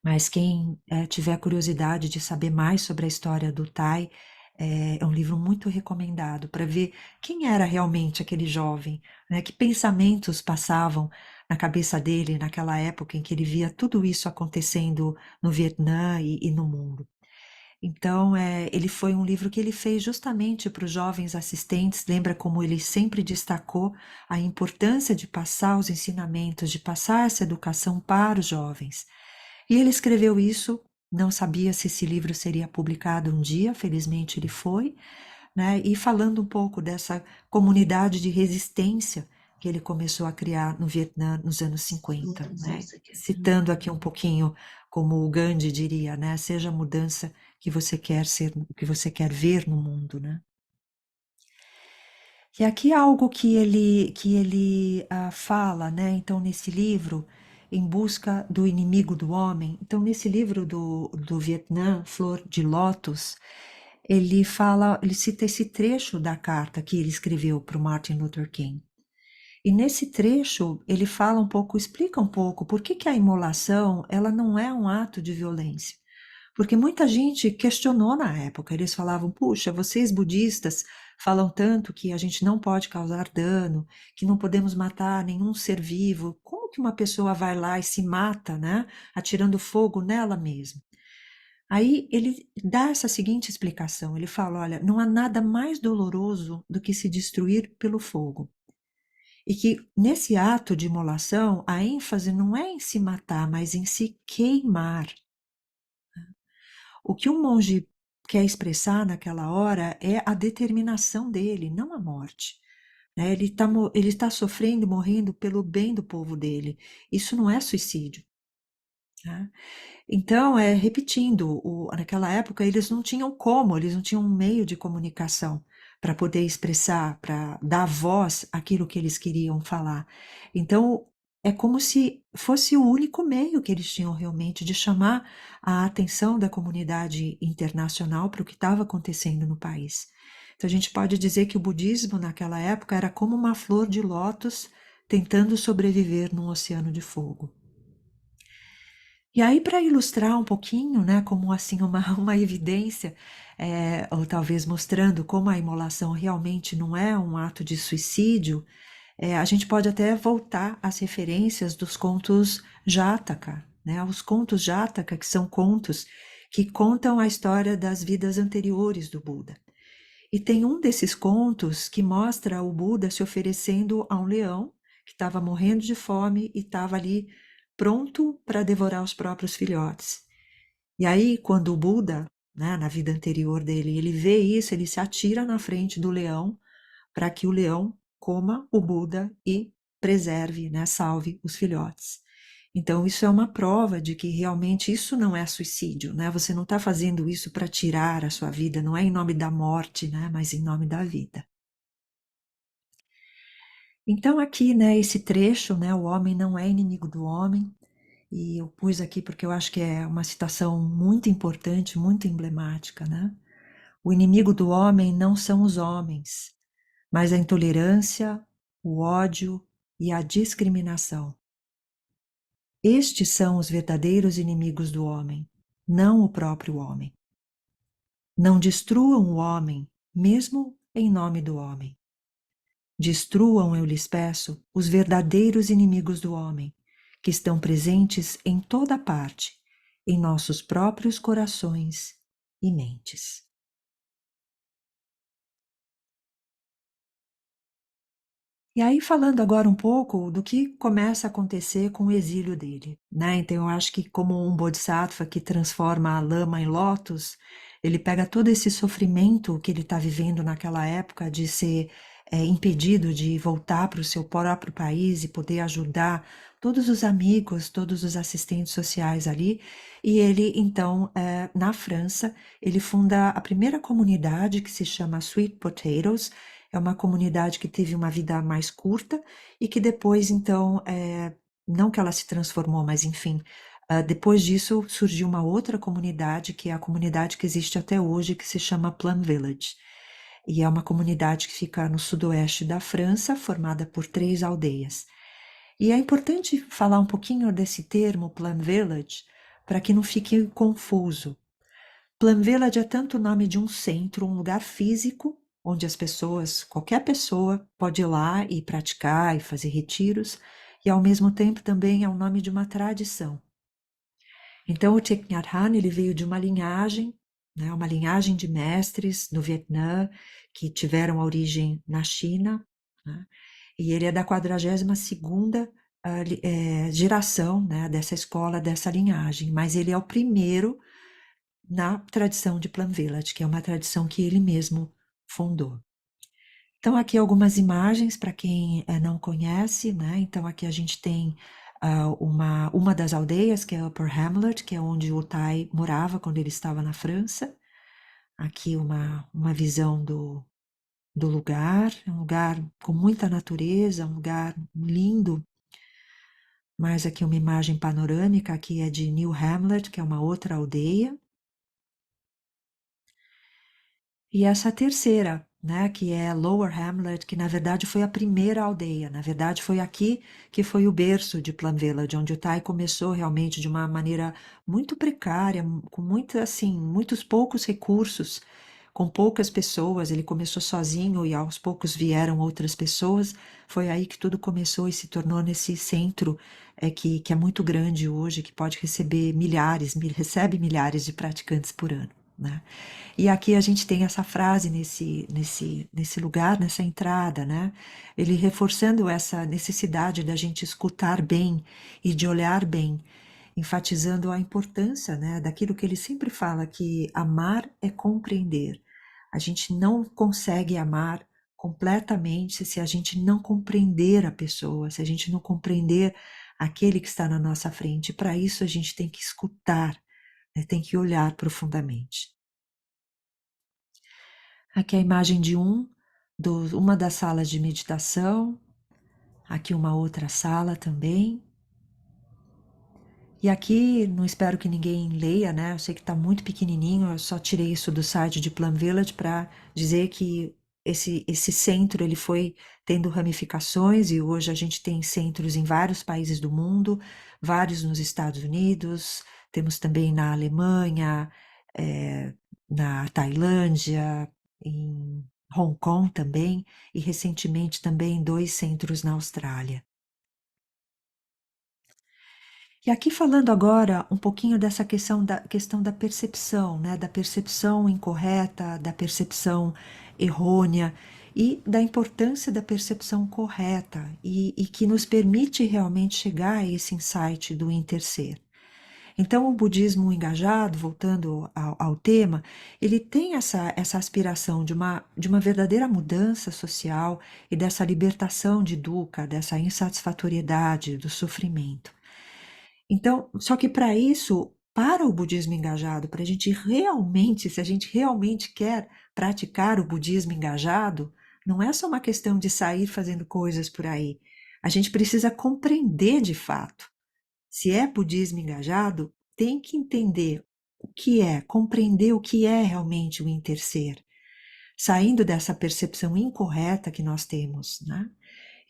mas quem tiver curiosidade de saber mais sobre a história do Tai, é um livro muito recomendado para ver quem era realmente aquele jovem, né? Que pensamentos passavam na cabeça dele naquela época em que ele via tudo isso acontecendo no Vietnã e no mundo. Então, ele foi um livro que ele fez justamente para os jovens assistentes. Lembra como ele sempre destacou a importância de passar os ensinamentos, de passar essa educação para os jovens. E ele escreveu isso, não sabia se esse livro seria publicado um dia, felizmente ele foi, né? E falando um pouco dessa comunidade de resistência que ele começou a criar no Vietnã nos anos 50, né? Citando aqui um pouquinho como o Gandhi diria, né? Seja a mudança que você quer ser, que você quer ver no mundo, né? E aqui é algo que ele fala, né? Então, nesse livro, Em Busca do Inimigo do Homem, então, nesse livro do Vietnã, Flor de Lótus, ele cita esse trecho da carta que ele escreveu para o Martin Luther King. E nesse trecho, ele fala um pouco, explica um pouco por que a imolação, ela não é um ato de violência. Porque muita gente questionou na época, eles falavam, puxa, vocês budistas falam tanto que a gente não pode causar dano, que não podemos matar nenhum ser vivo, como como que uma pessoa vai lá e se mata, né, atirando fogo nela mesma? Aí ele dá essa seguinte explicação, ele fala, olha, não há nada mais doloroso do que se destruir pelo fogo. E que nesse ato de imolação, a ênfase não é em se matar, mas em se queimar. O que um monge quer expressar naquela hora é a determinação dele, não a morte. Né? Ele tá sofrendo, morrendo pelo bem do povo dele. Isso não é suicídio. Né? Então, repetindo, naquela época eles não tinham como, eles não tinham um meio de comunicação para poder expressar, para dar voz àquilo que eles queriam falar. Então, é como se fosse o único meio que eles tinham realmente de chamar a atenção da comunidade internacional para o que estava acontecendo no país. Então, a gente pode dizer que o budismo naquela época era como uma flor de lótus tentando sobreviver num oceano de fogo. E aí, para ilustrar um pouquinho, né, como assim uma evidência, ou talvez mostrando como a imolação realmente não é um ato de suicídio, a gente pode até voltar às referências dos contos Jataka, né? Os contos Jataka, que são contos que contam a história das vidas anteriores do Buda. E tem um desses contos que mostra o Buda se oferecendo a um leão que estava morrendo de fome e estava ali pronto para devorar os próprios filhotes. E aí, quando o Buda, né, na vida anterior dele, ele vê isso, ele se atira na frente do leão para que o leão coma o Buda e preserve, né, salve os filhotes. Então, isso é uma prova de que realmente isso não é suicídio, né? Você não está fazendo isso para tirar a sua vida, não é em nome da morte, né? Mas em nome da vida. Então, aqui, né, esse trecho, né, o homem não é inimigo do homem, e eu pus aqui porque eu acho que é uma citação muito importante, muito emblemática, né? O inimigo do homem não são os homens, mas a intolerância, o ódio e a discriminação. Estes são os verdadeiros inimigos do homem, não o próprio homem. Não destruam o homem, mesmo em nome do homem. Destruam, eu lhes peço, os verdadeiros inimigos do homem, que estão presentes em toda parte, em nossos próprios corações e mentes. E aí, falando agora um pouco do que começa a acontecer com o exílio dele, né? Então, eu acho que como um bodhisattva que transforma a lama em lótus, ele pega todo esse sofrimento que ele está vivendo naquela época de ser impedido de voltar para o seu próprio país e poder ajudar todos os amigos, todos os assistentes sociais ali, e ele, então, na França, ele funda a primeira comunidade que se chama Sweet Potatoes. É uma comunidade que teve uma vida mais curta e que depois, então, não que ela se transformou, mas enfim, depois disso surgiu uma outra comunidade, que é a comunidade que existe até hoje, que se chama Plum Village. E é uma comunidade que fica no sudoeste da França, formada por 3 aldeias. E é importante falar um pouquinho desse termo, Plum Village, para que não fique confuso. Plum Village é tanto o nome de um centro, um lugar físico, onde as pessoas, qualquer pessoa, pode ir lá e praticar e fazer retiros, e ao mesmo tempo também é o nome de uma tradição. Então o Thich Nhat Hanh, ele veio de uma linhagem, né, uma linhagem de mestres no Vietnã, que tiveram a origem na China, né, e ele é da 42ª geração, né, dessa escola, dessa linhagem, mas ele é o primeiro na tradição de Plum Village, que é uma tradição que ele mesmo fundou. Então, aqui algumas imagens para quem não conhece, né? Então, aqui a gente tem uma das aldeias, que é Upper Hamlet, que é onde o Thai morava quando ele estava na França. Aqui uma visão do lugar, é um lugar com muita natureza, um lugar lindo. Mais aqui uma imagem panorâmica, aqui é de New Hamlet, que é uma outra aldeia. E essa terceira, né, que é Lower Hamlet, que na verdade foi a primeira aldeia, na verdade foi aqui que foi o berço de Plum Village, onde o Thai começou realmente de uma maneira muito precária, com muitos poucos recursos, com poucas pessoas, ele começou sozinho e aos poucos vieram outras pessoas. Foi aí que tudo começou e se tornou nesse centro que é muito grande hoje, que pode receber recebe milhares de praticantes por ano, né? E aqui a gente tem essa frase nesse lugar, nessa entrada, né? Ele reforçando essa necessidade da gente escutar bem e de olhar bem, enfatizando a importância, né, daquilo que ele sempre fala, que amar é compreender. A gente não consegue amar completamente se a gente não compreender a pessoa, se a gente não compreender aquele que está na nossa frente. Para isso a gente tem que escutar, né, tem que olhar profundamente. Aqui a imagem de uma das salas de meditação, aqui uma outra sala também. E aqui, não espero que ninguém leia, né? Eu sei que está muito pequenininho, eu só tirei isso do site de Plum Village para dizer que esse centro ele foi tendo ramificações e hoje a gente tem centros em vários países do mundo, vários nos Estados Unidos, temos também na Alemanha, na Tailândia, em Hong Kong também, e recentemente também 2 centros na Austrália. E aqui falando agora um pouquinho dessa questão da percepção, né? Da percepção incorreta, da percepção errônea e da importância da percepção correta e que nos permite realmente chegar a esse insight do interser. Então, o budismo engajado, voltando ao tema, ele tem essa aspiração de uma verdadeira mudança social e dessa libertação de dukkha, dessa insatisfatoriedade, do sofrimento. Então, só que para isso, para o budismo engajado, para a gente realmente, se a gente realmente quer praticar o budismo engajado, não é só uma questão de sair fazendo coisas por aí. A gente precisa compreender de fato. Se é budismo engajado, tem que entender o que é, compreender o que é realmente o interser, saindo dessa percepção incorreta que nós temos, né?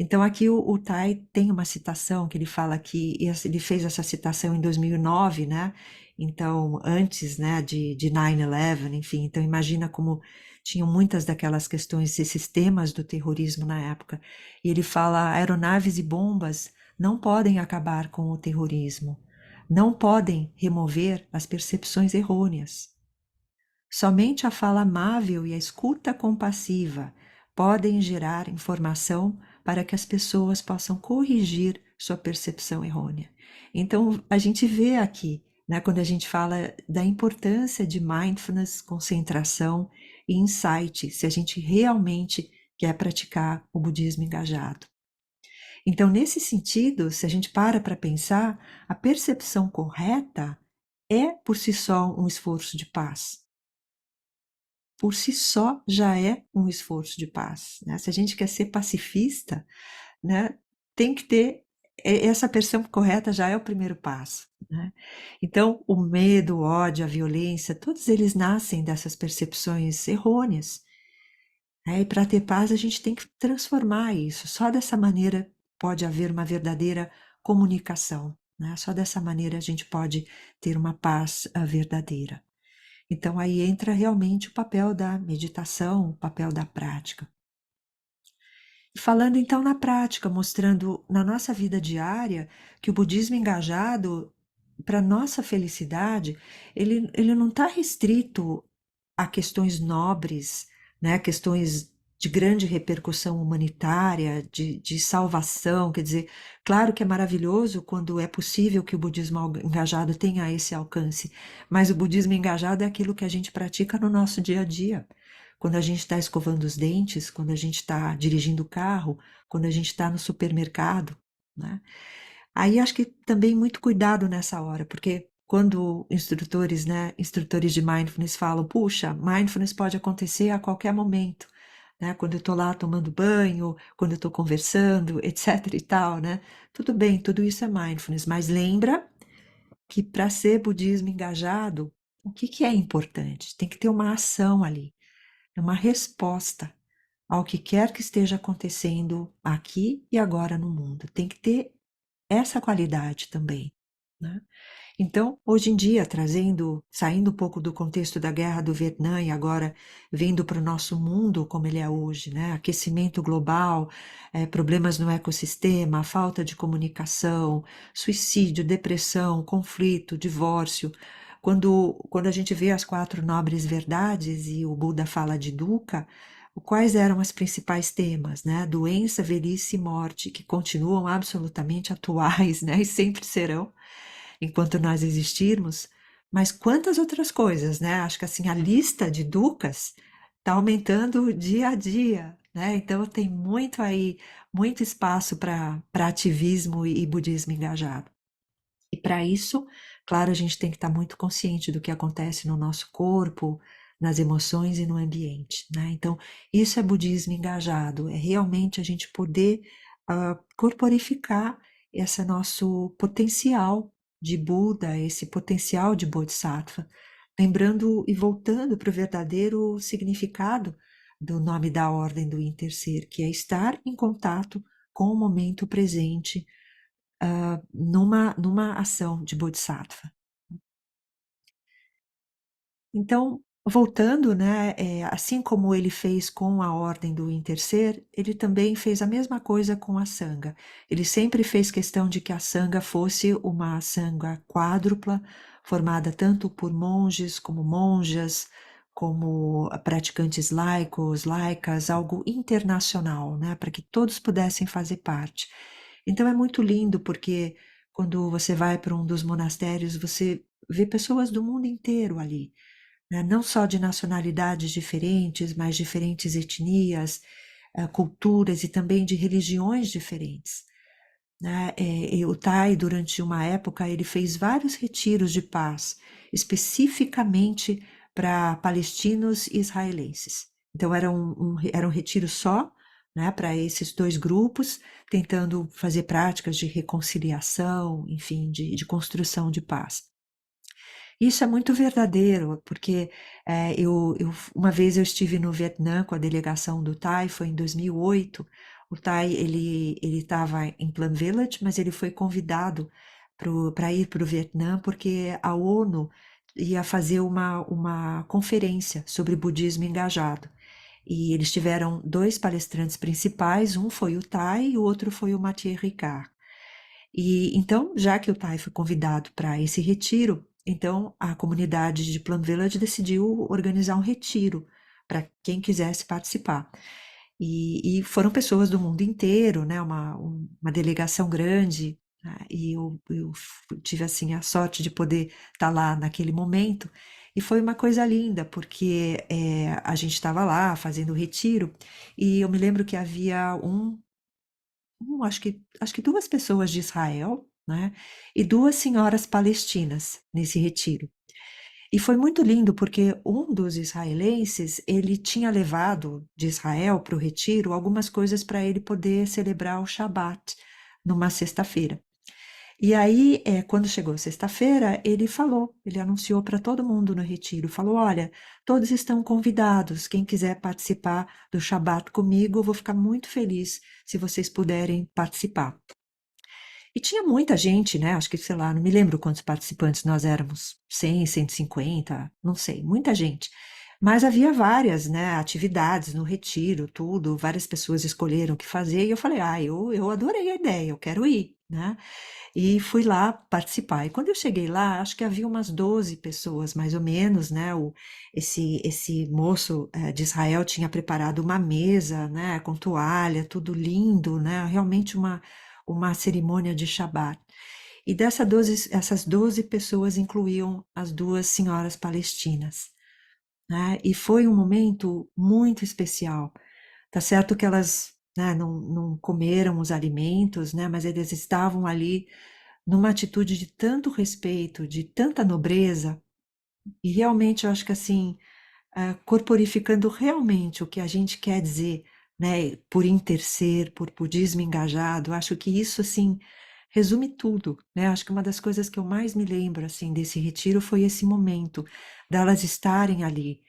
Então aqui o Tai tem uma citação que ele fala que ele fez essa citação em 2009, né? Então antes, né, de 9/11, enfim. Então imagina como tinham muitas daquelas questões, esses temas do terrorismo na época. E ele fala: aeronaves e bombas não podem acabar com o terrorismo, não podem remover as percepções errôneas. Somente a fala amável e a escuta compassiva podem gerar informação para que as pessoas possam corrigir sua percepção errônea. Então, a gente vê aqui, né, quando a gente fala da importância de mindfulness, concentração e insight, se a gente realmente quer praticar o budismo engajado. Então, nesse sentido, se a gente para pensar, a percepção correta é por si só um esforço de paz. Por si só já é um esforço de paz, né? Se a gente quer ser pacifista, né, tem que ter essa percepção correta, já é o primeiro passo, né? Então, o medo, o ódio, a violência, todos eles nascem dessas percepções errôneas, né? E para ter paz, a gente tem que transformar isso. Só dessa maneira pode haver uma verdadeira comunicação, né? Só dessa maneira a gente pode ter uma paz verdadeira. Então aí entra realmente o papel da meditação, o papel da prática. E falando então na prática, mostrando na nossa vida diária que o budismo engajado, para nossa felicidade, ele não está restrito a questões nobres, né? Questões de grande repercussão humanitária, de salvação, quer dizer, claro que é maravilhoso quando é possível que o budismo engajado tenha esse alcance, mas o budismo engajado é aquilo que a gente pratica no nosso dia a dia. Quando a gente está escovando os dentes, quando a gente está dirigindo o carro, quando a gente está no supermercado, né? Aí acho que também muito cuidado nessa hora, porque quando instrutores, né, instrutores de mindfulness falam, puxa, mindfulness pode acontecer a qualquer momento, né? Quando eu estou lá tomando banho, quando eu estou conversando, etc e tal, né? Tudo bem, tudo isso é mindfulness, mas lembra que para ser budismo engajado, o que é importante? Tem que ter uma ação ali, uma resposta ao que quer que esteja acontecendo aqui e agora no mundo. Tem que ter essa qualidade também. né? Então, hoje em dia, saindo um pouco do contexto da guerra do Vietnã e agora vindo para o nosso mundo como ele é hoje, né? Aquecimento global, problemas no ecossistema, falta de comunicação, suicídio, depressão, conflito, divórcio. Quando a gente vê as quatro nobres verdades e o Buda fala de dukkha, quais eram os principais temas, né? Doença, velhice e morte, que continuam absolutamente atuais, né? E sempre serão enquanto nós existirmos, mas quantas outras coisas, né? Acho que assim a lista de dukkha's está aumentando dia a dia, né? Então tem muito aí, muito espaço para ativismo e budismo engajado. E para isso, claro, a gente tem que estar muito consciente do que acontece no nosso corpo, nas emoções e no ambiente, né? Então, isso é budismo engajado, é realmente a gente poder corporificar esse nosso potencial de Buda, esse potencial de Bodhisattva, lembrando e voltando para o verdadeiro significado do nome da ordem do Interser, que é estar em contato com o momento presente, numa ação de Bodhisattva. Então, voltando, né, assim como ele fez com a ordem do Intercer, ele também fez a mesma coisa com a Sangha. Ele sempre fez questão de que a Sangha fosse uma Sangha quádrupla, formada tanto por monges como monjas, como praticantes laicos, laicas, algo internacional, né, para que todos pudessem fazer parte. Então é muito lindo porque quando você vai para um dos monastérios, você vê pessoas do mundo inteiro ali, né? Não só de nacionalidades diferentes, mas diferentes etnias, culturas e também de religiões diferentes, né? E o Thay, durante uma época, ele fez vários retiros de paz, especificamente para palestinos e israelenses. Então era um retiro só, né, para esses dois grupos, tentando fazer práticas de reconciliação, enfim, de construção de paz. Isso é muito verdadeiro, porque uma vez eu estive no Vietnã com a delegação do Thay, foi em 2008. O Thay, ele estava em Plum Village, mas ele foi convidado para ir para o Vietnã, porque a ONU ia fazer uma conferência sobre budismo engajado. E eles tiveram dois palestrantes principais, um foi o Thay e o outro foi o Mathieu Ricard. E então, já que o Thay foi convidado para esse retiro, então a comunidade de Plum Village decidiu organizar um retiro para quem quisesse participar. E foram pessoas do mundo inteiro, né? Uma delegação grande, né? E eu tive assim a sorte de poder estar lá naquele momento. E foi uma coisa linda, porque a gente estava lá fazendo o retiro, e eu me lembro que havia acho que duas pessoas de Israel, né, e duas senhoras palestinas nesse retiro. E foi muito lindo porque um dos israelenses, ele tinha levado de Israel para o retiro algumas coisas para ele poder celebrar o Shabat numa sexta-feira. E aí, quando chegou sexta-feira, ele anunciou para todo mundo no retiro, falou: olha, todos estão convidados, quem quiser participar do Shabat comigo, eu vou ficar muito feliz se vocês puderem participar. E tinha muita gente, né? Acho que, sei lá, não me lembro quantos participantes nós éramos, 100, 150, não sei, muita gente. Mas havia várias, né, atividades no retiro, tudo, várias pessoas escolheram o que fazer, e eu falei, eu adorei a ideia, eu quero ir, né? E fui lá participar. E quando eu cheguei lá, acho que havia umas 12 pessoas, mais ou menos, né? Esse moço de Israel tinha preparado uma mesa, né? Com toalha, tudo lindo, né? Realmente uma cerimônia de Shabat. E essas 12 pessoas incluíam as duas senhoras palestinas, né? E foi um momento muito especial. Tá certo que elas, né, não comeram os alimentos, né? Mas eles estavam ali numa atitude de tanto respeito, de tanta nobreza, e realmente eu acho que assim, corporificando realmente o que a gente quer dizer, né, por interser, por budismo engajado, acho que isso assim resume tudo, né? Acho que uma das coisas que eu mais me lembro assim desse retiro foi esse momento delas estarem ali,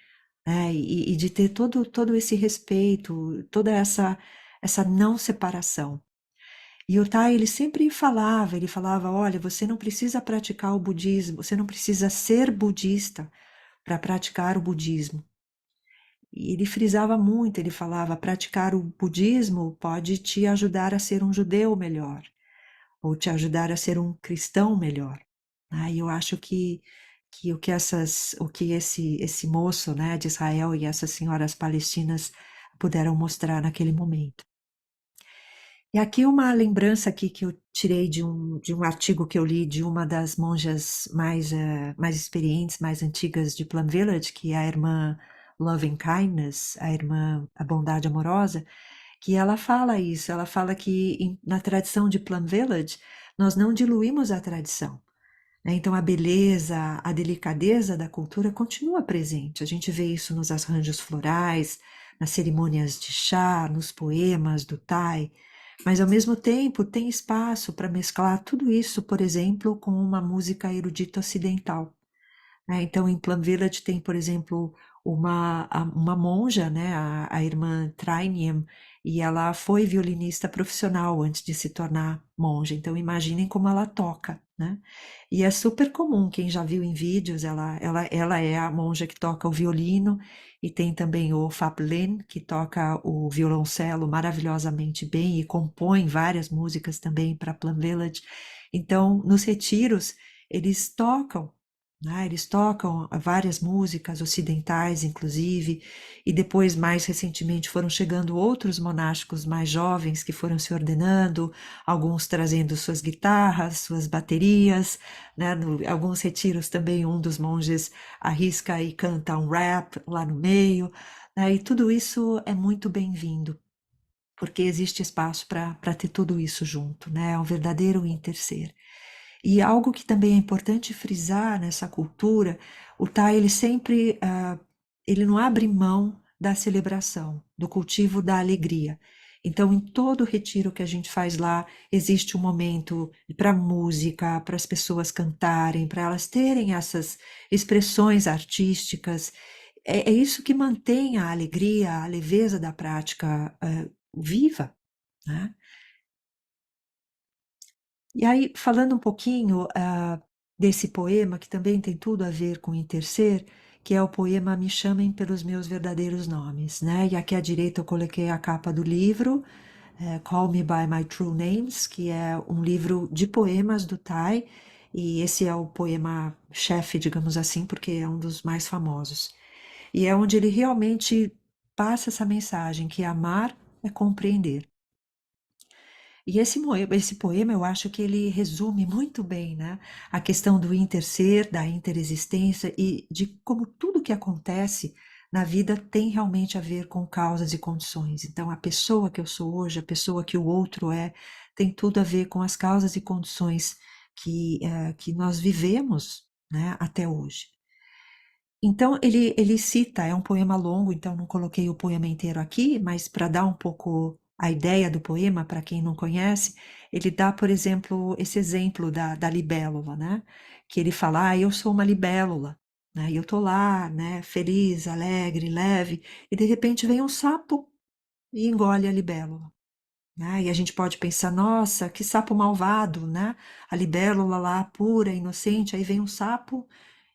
né, e de ter todo esse respeito, toda essa não separação. E o Tai, ele falava, olha, você não precisa praticar o budismo, você não precisa ser budista para praticar o budismo. E ele frisava muito, ele falava, praticar o budismo pode te ajudar a ser um judeu melhor, ou te ajudar a ser um cristão melhor. E eu acho que o que esse moço, né, de Israel e essas senhoras palestinas puderam mostrar naquele momento. E aqui uma lembrança aqui que eu tirei de um artigo que eu li de uma das monjas mais experientes, mais antigas de Plum Village, que é a irmã Loving Kindness, a bondade amorosa, que ela fala isso, ela fala que na tradição de Plum Village, nós não diluímos a tradição, né? Então a beleza, a delicadeza da cultura continua presente. A gente vê isso nos arranjos florais, nas cerimônias de chá, nos poemas do Tai, mas ao mesmo tempo tem espaço para mesclar tudo isso, por exemplo, com uma música erudita ocidental. Então, em Plum Village tem, por exemplo, uma monja, né, a irmã Trainium, e ela foi violinista profissional antes de se tornar monja. Então, imaginem como ela toca, né? E é super comum, quem já viu em vídeos, ela é a monja que toca o violino, e tem também o Phap Lin, que toca o violoncelo maravilhosamente bem e compõe várias músicas também para Plum Village. Então, nos retiros, eles tocam, né? Eles tocam várias músicas ocidentais, inclusive, e depois, mais recentemente, foram chegando outros monásticos mais jovens que foram se ordenando, alguns trazendo suas guitarras, suas baterias, né? Alguns retiros também, um dos monges arrisca e canta um rap lá no meio, né? E tudo isso é muito bem-vindo, porque existe espaço para ter tudo isso junto, né? É um verdadeiro interser. E algo que também é importante frisar nessa cultura, o Thai, ele sempre, ele não abre mão da celebração, do cultivo da alegria. Então, em todo retiro que a gente faz lá, existe um momento para música, para as pessoas cantarem, para elas terem essas expressões artísticas. É isso que mantém a alegria, a leveza da prática, viva, né? E aí, falando um pouquinho desse poema, que também tem tudo a ver com Interser, que é o poema Me Chamem pelos Meus Verdadeiros Nomes, né? E aqui à direita eu coloquei a capa do livro, Call Me by My True Names, que é um livro de poemas do Tai, e esse é o poema chefe, digamos assim, porque é um dos mais famosos. E é onde ele realmente passa essa mensagem que amar é compreender. E esse poema, eu acho que ele resume muito bem, né, a questão do interser, da interexistência e de como tudo que acontece na vida tem realmente a ver com causas e condições. Então, a pessoa que eu sou hoje, a pessoa que o outro é, tem tudo a ver com as causas e condições que nós vivemos, né, até hoje. Então, ele cita, é um poema longo, então não coloquei o poema inteiro aqui, mas para dar um pouco a ideia do poema, para quem não conhece, ele dá, por exemplo, esse exemplo da libélula, né? Que ele fala, eu sou uma libélula, né? E eu tô lá, né, feliz, alegre, leve, e de repente vem um sapo e engole a libélula, né? E a gente pode pensar, nossa, que sapo malvado, né? A libélula lá, pura, inocente, aí vem um sapo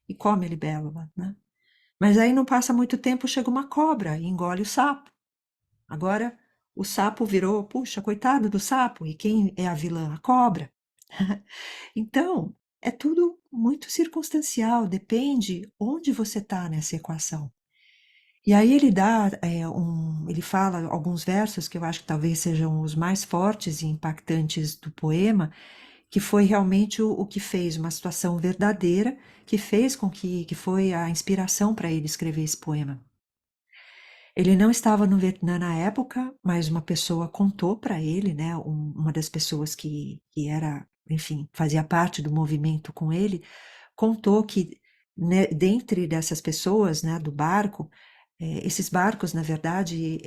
e come a libélula, né? Mas aí não passa muito tempo, chega uma cobra e engole o sapo. Agora o sapo virou, puxa, coitado do sapo, e quem é a vilã? A cobra. Então, é tudo muito circunstancial, depende onde você está nessa equação. E aí ele dá, ele fala alguns versos que eu acho que talvez sejam os mais fortes e impactantes do poema, que foi realmente o que fez uma situação verdadeira, que fez com que foi a inspiração para ele escrever esse poema. Ele não estava no Vietnã na época, mas uma pessoa contou para ele, né, uma das pessoas que era, enfim, fazia parte do movimento com ele, contou que, né, dentre dessas pessoas, né, do barco, esses barcos, na verdade,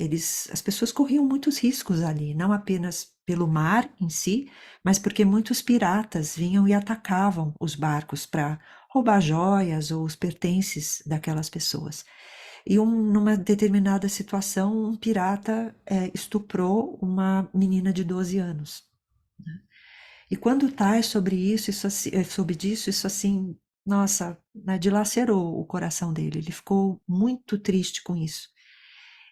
as pessoas corriam muitos riscos ali, não apenas pelo mar em si, mas porque muitos piratas vinham e atacavam os barcos para roubar joias ou os pertences daquelas pessoas. E numa determinada situação, um pirata estuprou uma menina de 12 anos. E quando tá soube disso, isso assim, nossa, né, dilacerou o coração dele. Ele ficou muito triste com isso.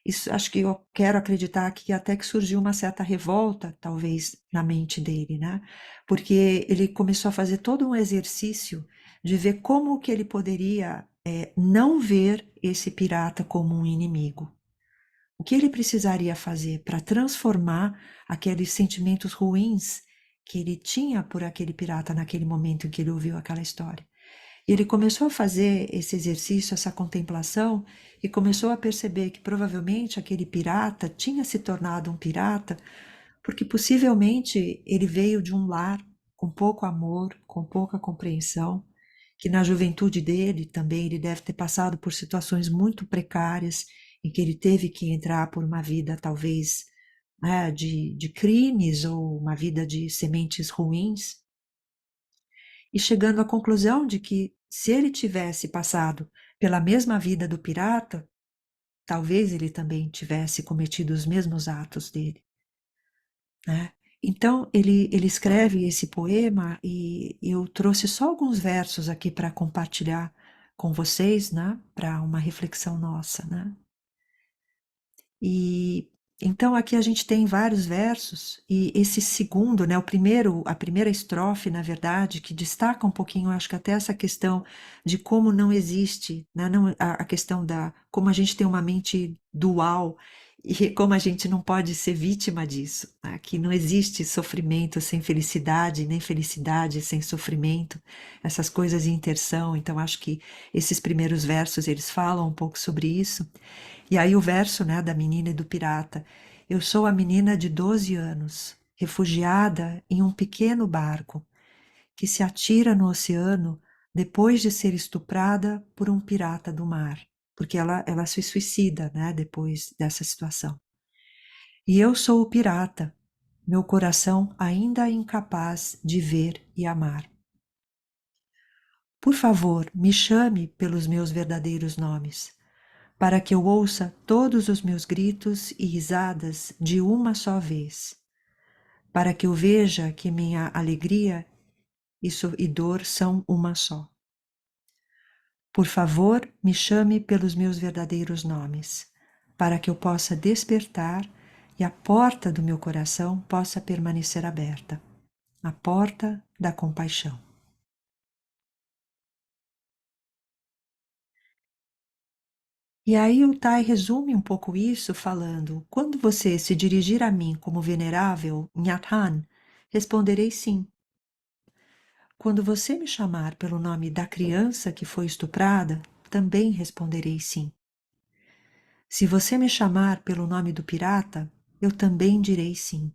Isso, acho que eu quero acreditar que até que surgiu uma certa revolta, talvez, na mente dele, né? Porque ele começou a fazer todo um exercício de ver como que ele poderia não ver esse pirata como um inimigo. O que ele precisaria fazer para transformar aqueles sentimentos ruins que ele tinha por aquele pirata naquele momento em que ele ouviu aquela história? E ele começou a fazer esse exercício, essa contemplação, e começou a perceber que provavelmente aquele pirata tinha se tornado um pirata porque possivelmente ele veio de um lar com pouco amor, com pouca compreensão, que na juventude dele também ele deve ter passado por situações muito precárias, em que ele teve que entrar por uma vida talvez né, de crimes ou uma vida de sementes ruins, e chegando à conclusão de que se ele tivesse passado pela mesma vida do pirata, talvez ele também tivesse cometido os mesmos atos dele, né? Então ele escreve esse poema e eu trouxe só alguns versos aqui para compartilhar com vocês, né? Para uma reflexão nossa, né? E então aqui a gente tem vários versos e esse segundo, né, a primeira estrofe, na verdade, que destaca um pouquinho, acho que até essa questão de como não existe, né, a questão da como a gente tem uma mente dual e como a gente não pode ser vítima disso, né, que não existe sofrimento sem felicidade, nem felicidade sem sofrimento, essas coisas em intersão. Então acho que esses primeiros versos eles falam um pouco sobre isso. E aí o verso, né, da menina e do pirata. Eu sou a menina de 12 anos, refugiada em um pequeno barco, que se atira no oceano depois de ser estuprada por um pirata do mar, porque ela se suicida, né, depois dessa situação. E eu sou o pirata, meu coração ainda incapaz de ver e amar. Por favor, me chame pelos meus verdadeiros nomes, para que eu ouça todos os meus gritos e risadas de uma só vez, para que eu veja que minha alegria e dor são uma só. Por favor, me chame pelos meus verdadeiros nomes, para que eu possa despertar e a porta do meu coração possa permanecer aberta, a porta da compaixão. E aí o Tai resume um pouco isso falando: quando você se dirigir a mim como venerável Nyathan, responderei sim. Quando você me chamar pelo nome da criança que foi estuprada, também responderei sim. Se você me chamar pelo nome do pirata, eu também direi sim.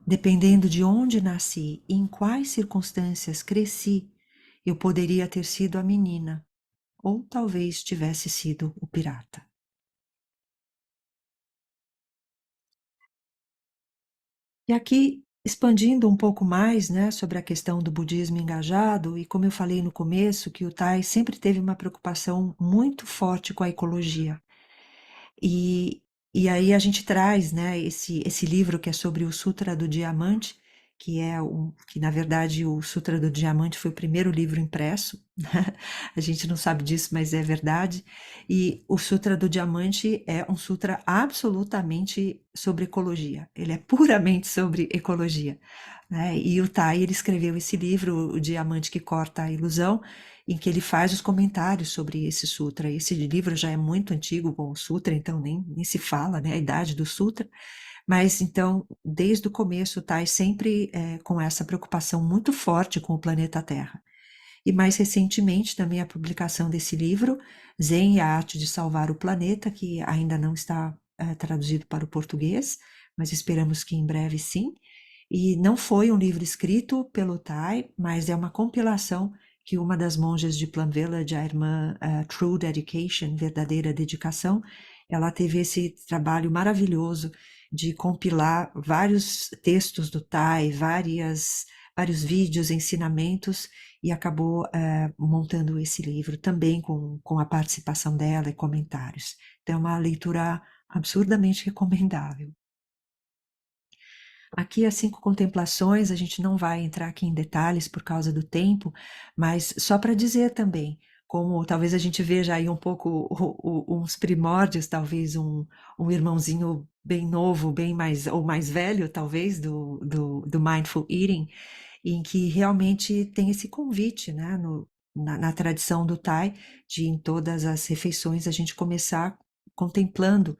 Dependendo de onde nasci e em quais circunstâncias cresci, eu poderia ter sido a menina, ou talvez tivesse sido o pirata. E aqui, expandindo um pouco mais, né, sobre a questão do budismo engajado, e como eu falei no começo, que o Tai sempre teve uma preocupação muito forte com a ecologia. E, e aí a gente traz, né, esse livro que é sobre o Sutra do Diamante, que na verdade o Sutra do Diamante foi o primeiro livro impresso, né? A gente não sabe disso, mas é verdade. E o Sutra do Diamante é um sutra absolutamente sobre ecologia. Ele é puramente sobre ecologia, né? E o Tai, ele escreveu esse livro, O Diamante que Corta a Ilusão, em que ele faz os comentários sobre esse sutra. Esse livro já é muito antigo com o sutra, então nem se fala, né, a idade do sutra, mas então, desde o começo, Tai sempre com essa preocupação muito forte com o planeta Terra. E mais recentemente também a publicação desse livro, Zen e a Arte de Salvar o Planeta, que ainda não está traduzido para o português, mas esperamos que em breve sim. E não foi um livro escrito pelo Tai, mas é uma compilação que uma das monjas de Plum Village, a irmã True Dedication, Verdadeira Dedicação, ela teve esse trabalho maravilhoso de compilar vários textos do Tai, vários vídeos, ensinamentos, e acabou montando esse livro também com a participação dela e comentários. Então é uma leitura absurdamente recomendável. Aqui as 5 contemplações, a gente não vai entrar aqui em detalhes por causa do tempo, mas só para dizer também, como talvez a gente veja aí um pouco uns primórdios, talvez um irmãozinho bem novo, bem mais, ou mais velho, talvez, do Mindful Eating, em que realmente tem esse convite, né, na tradição do Thai, de em todas as refeições a gente começar contemplando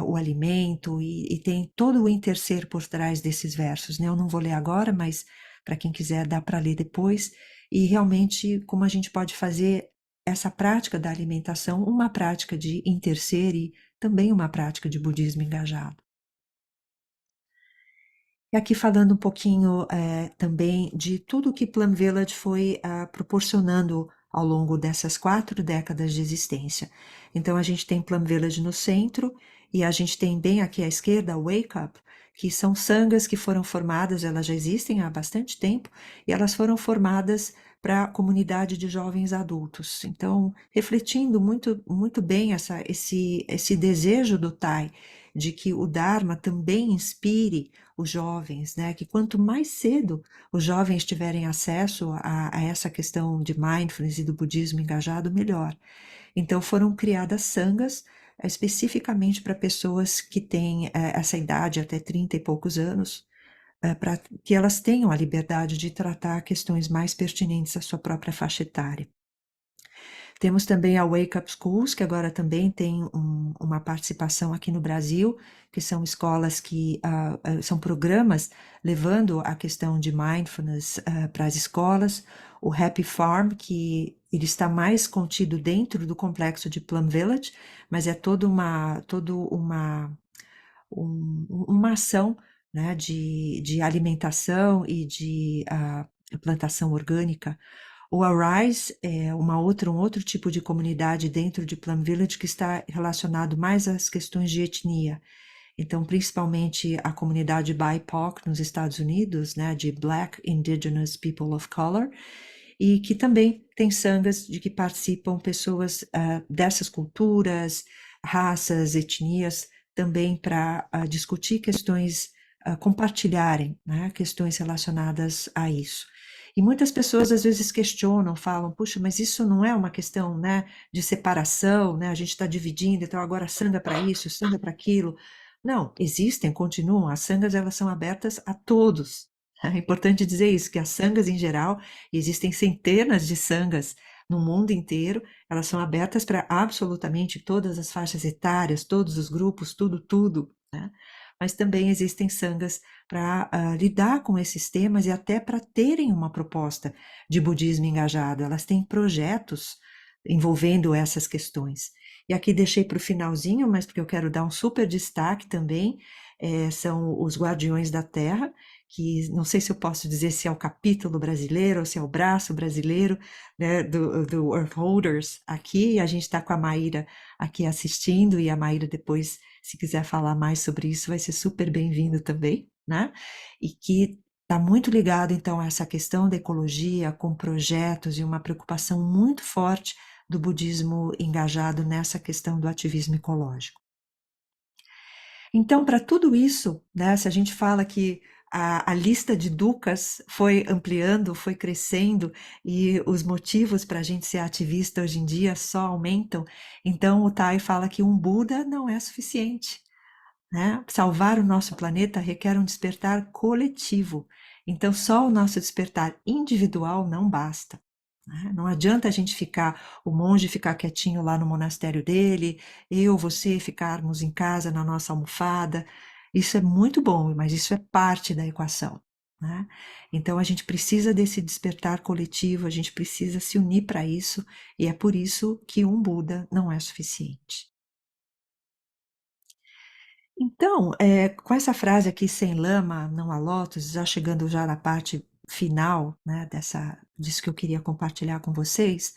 o alimento, e tem todo o interser por trás desses versos, né? Eu não vou ler agora, mas para quem quiser dá para ler depois, e realmente como a gente pode fazer essa prática da alimentação uma prática de interser e também uma prática de budismo engajado. E aqui falando um pouquinho também de tudo que Plum Village foi proporcionando ao longo dessas 4 décadas de existência. Então a gente tem Plum Village no centro e a gente tem bem aqui à esquerda a Wake Up, que são sanghas que foram formadas, elas já existem há bastante tempo, e elas foram formadas para a comunidade de jovens adultos. Então, refletindo muito, muito bem esse desejo do Thai de que o Dharma também inspire os jovens, né? Que quanto mais cedo os jovens tiverem acesso a essa questão de mindfulness e do budismo engajado, melhor. Então foram criadas sanghas especificamente para pessoas que têm essa idade até 30 e poucos anos, para que elas tenham a liberdade de tratar questões mais pertinentes à sua própria faixa etária. Temos também a Wake Up Schools, que agora também tem uma participação aqui no Brasil, que são escolas que são programas levando a questão de mindfulness para as escolas. O Happy Farm, que ele está mais contido dentro do complexo de Plum Village, mas é toda uma ação, né, de alimentação e de plantação orgânica. O Arise é um outro tipo de comunidade dentro de Plum Village que está relacionado mais às questões de etnia. Então, principalmente a comunidade BIPOC nos Estados Unidos, né, de Black Indigenous People of Color, e que também tem sanghas de que participam pessoas dessas culturas, raças, etnias, também para discutir questões, compartilharem, né, questões relacionadas a isso. E muitas pessoas às vezes questionam, falam, puxa, mas isso não é uma questão, né, de separação, né? A gente está dividindo, então agora sanga para isso, sanga para aquilo. Não, existem, continuam, as sangas elas são abertas a todos. É importante dizer isso, que as sangas em geral, e existem centenas de sangas no mundo inteiro, elas são abertas para absolutamente todas as faixas etárias, todos os grupos, tudo, né? Mas também existem sangas para lidar com esses temas e até para terem uma proposta de budismo engajado. Elas têm projetos envolvendo essas questões. E aqui deixei para o finalzinho, mas porque eu quero dar um super destaque também, são os Guardiões da Terra, que não sei se eu posso dizer se é o capítulo brasileiro ou se é o braço brasileiro, né, do Earth Holders aqui, e a gente está com a Maíra aqui assistindo, e a Maíra depois, se quiser falar mais sobre isso, vai ser super bem-vindo também, né? E que está muito ligado, então, a essa questão da ecologia, com projetos e uma preocupação muito forte do budismo engajado nessa questão do ativismo ecológico. Então, para tudo isso, né, se a gente fala que a lista de dukkhas foi ampliando, foi crescendo, e os motivos para a gente ser ativista hoje em dia só aumentam, então o Tai fala que um Buda não é suficiente, né? Salvar o nosso planeta requer um despertar coletivo. Então, só o nosso despertar individual não basta, né? Não adianta a gente ficar, o monge ficar quietinho lá no monastério dele, eu, você ficarmos em casa na nossa almofada. Isso é muito bom, mas isso é parte da equação, né? Então, a gente precisa desse despertar coletivo, a gente precisa se unir para isso, e é por isso que um Buda não é suficiente. Então, com essa frase aqui, sem lama, não há lótus, já chegando já na parte final, né, disso que eu queria compartilhar com vocês,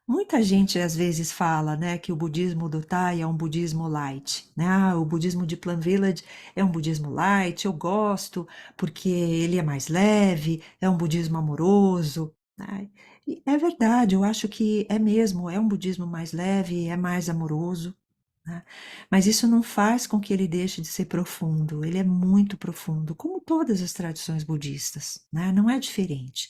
muita gente às vezes fala, né, que o budismo do Thai é um budismo light, né? Ah, o budismo de Plum Village é um budismo light, eu gosto porque ele é mais leve, é um budismo amoroso, né? E é verdade, eu acho que é mesmo, é um budismo mais leve, é mais amoroso, né? Mas isso não faz com que ele deixe de ser profundo, ele é muito profundo, como todas as tradições budistas, né? Não é diferente.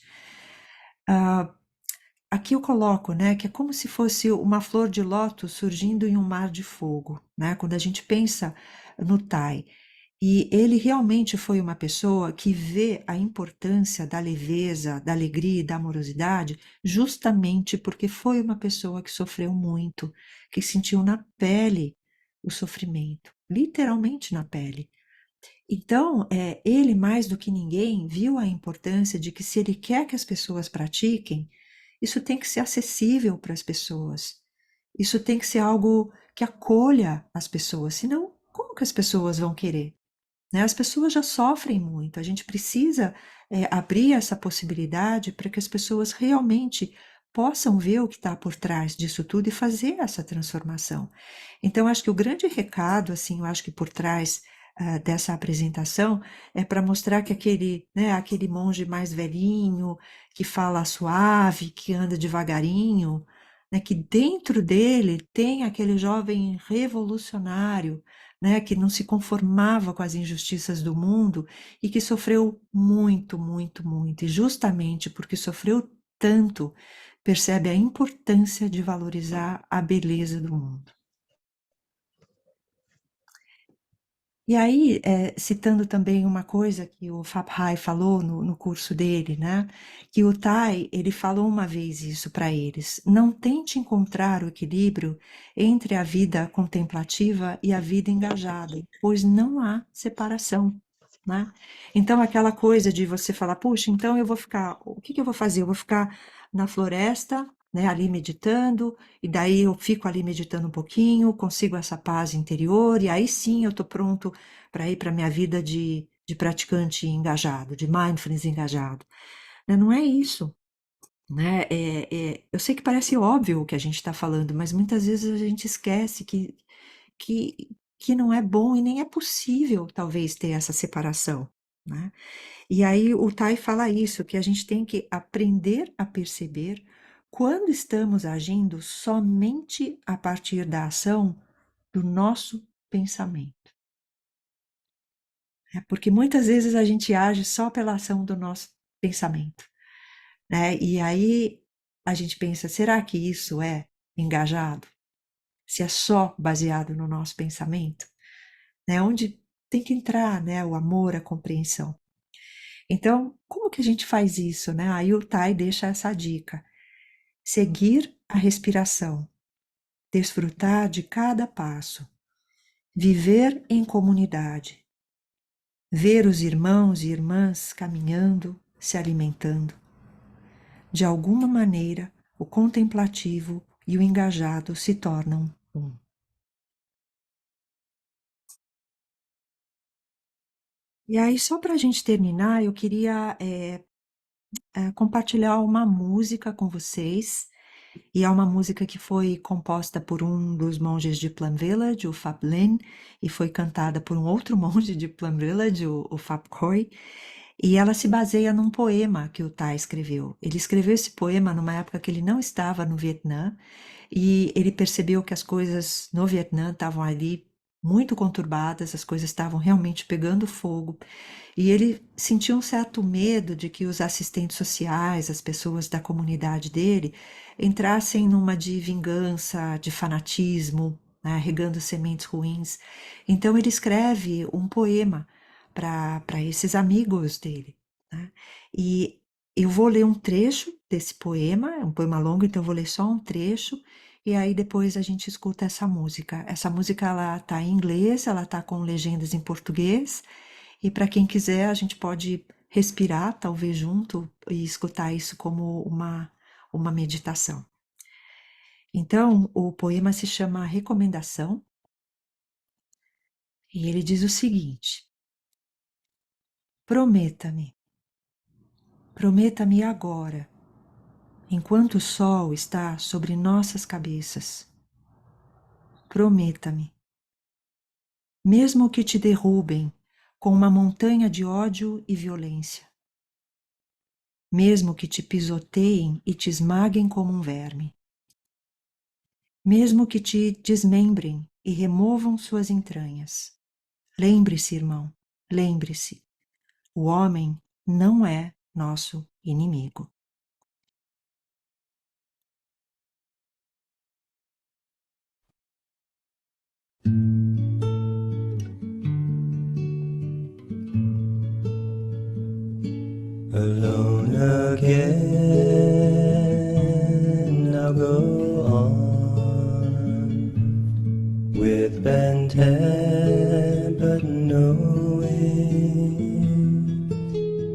Aqui eu coloco, né, que é como se fosse uma flor de lótus surgindo em um mar de fogo, né? Quando a gente pensa no Tai, e ele realmente foi uma pessoa que vê a importância da leveza, da alegria e da amorosidade, justamente porque foi uma pessoa que sofreu muito, que sentiu na pele o sofrimento, literalmente na pele. Então, ele mais do que ninguém viu a importância de que se ele quer que as pessoas pratiquem, isso tem que ser acessível para as pessoas. Isso tem que ser algo que acolha as pessoas, senão como que as pessoas vão querer? Né? As pessoas já sofrem muito, a gente precisa abrir essa possibilidade para que as pessoas realmente possam ver o que está por trás disso tudo e fazer essa transformação. Então, acho que o grande recado, assim, eu acho que por trás dessa apresentação é para mostrar que aquele, né, aquele monge mais velhinho, que fala suave, que anda devagarinho, né, que dentro dele tem aquele jovem revolucionário, né, que não se conformava com as injustiças do mundo e que sofreu muito, muito, muito. E justamente porque sofreu tanto, percebe a importância de valorizar a beleza do mundo. E aí, citando também uma coisa que o Phap Hai falou no curso dele, né? Que o Tai, ele falou uma vez isso para eles: não tente encontrar o equilíbrio entre a vida contemplativa e a vida engajada, pois não há separação, né? Então, aquela coisa de você falar, puxa, então eu vou ficar, o que que eu vou fazer? Eu vou ficar na floresta, né, ali meditando, e daí eu fico ali meditando um pouquinho, consigo essa paz interior, e aí sim eu estou pronto para ir para a minha vida de praticante engajado, de mindfulness engajado. Né? Não é isso. Né? Eu sei que parece óbvio o que a gente está falando, mas muitas vezes a gente esquece que, que não é bom e nem é possível, talvez, ter essa separação. Né? E aí o Tai fala isso, que a gente tem que aprender a perceber quando estamos agindo somente a partir da ação do nosso pensamento. Porque muitas vezes a gente age só pela ação do nosso pensamento, né? E aí a gente pensa, será que isso é engajado? Se é só baseado no nosso pensamento, né? Onde tem que entrar, né? O amor, a compreensão. Então, como que a gente faz isso, né? Aí o Tai deixa essa dica: seguir a respiração, desfrutar de cada passo, viver em comunidade, ver os irmãos e irmãs caminhando, se alimentando. De alguma maneira, o contemplativo e o engajado se tornam um. E aí, só para a gente terminar, eu queria compartilhar uma música com vocês. E é uma música que foi composta por um dos monges de Plum Village, o Phap Lin, e foi cantada por um outro monge de Plum Village, o Phap Khoi. E ela se baseia num poema que o Tai escreveu. Ele escreveu esse poema numa época que ele não estava no Vietnã, e ele percebeu que as coisas no Vietnã estavam ali muito conturbadas, as coisas estavam realmente pegando fogo, e ele sentiu um certo medo de que os assistentes sociais, as pessoas da comunidade dele, entrassem numa de vingança, de fanatismo, né, regando sementes ruins. Então ele escreve um poema para esses amigos dele, né? E eu vou ler um trecho desse poema, é um poema longo, então eu vou ler só um trecho, e aí depois a gente escuta essa música. Essa música ela está em inglês, ela está com legendas em português, e para quem quiser, a gente pode respirar, talvez junto, e escutar isso como uma meditação. Então, o poema se chama Recomendação, e ele diz o seguinte: prometa-me, prometa-me agora, enquanto o sol está sobre nossas cabeças. Prometa-me, mesmo que te derrubem com uma montanha de ódio e violência, mesmo que te pisoteiem e te esmaguem como um verme, mesmo que te desmembrem e removam suas entranhas. Lembre-se, irmão, lembre-se, o homem não é nosso inimigo. Alone again, I'll go on with bent head, but knowing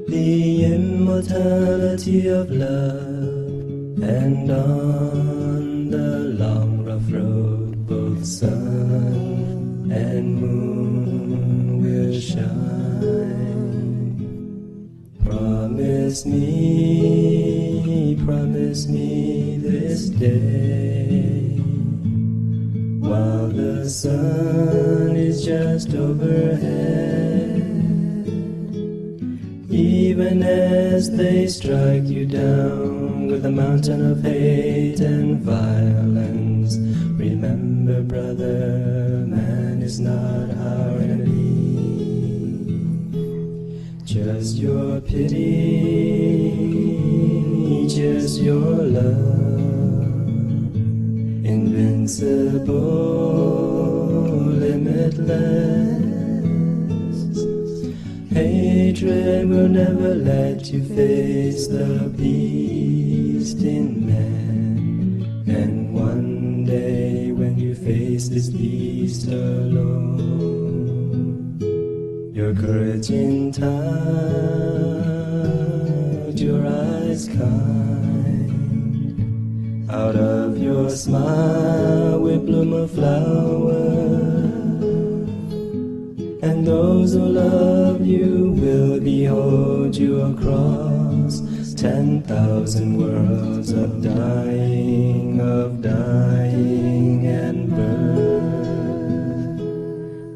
the immortality of love, and on the long rough road both sun and moon will shine. Promise me this day, while the sun is just overhead, even as they strike you down with a mountain of hate and violence. Remember, brother, man is not our enemy. Just your pity, just your love, invincible, limitless. Hatred will never let you face the beast in man. And one day when you face this beast alone, your courage intact, your eyes kind, out of your smile will bloom a flower, and those who love you will behold you across 10,000 worlds of dying and birth.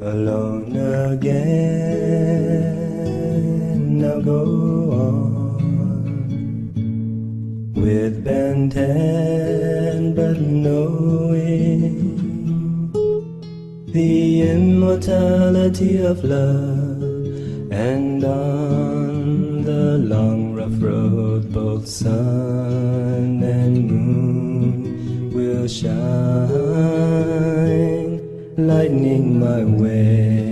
Alone again, now go on with bent head, but knowing the immortality of love, and on the long rough road both sun and moon will shine, lightening my way.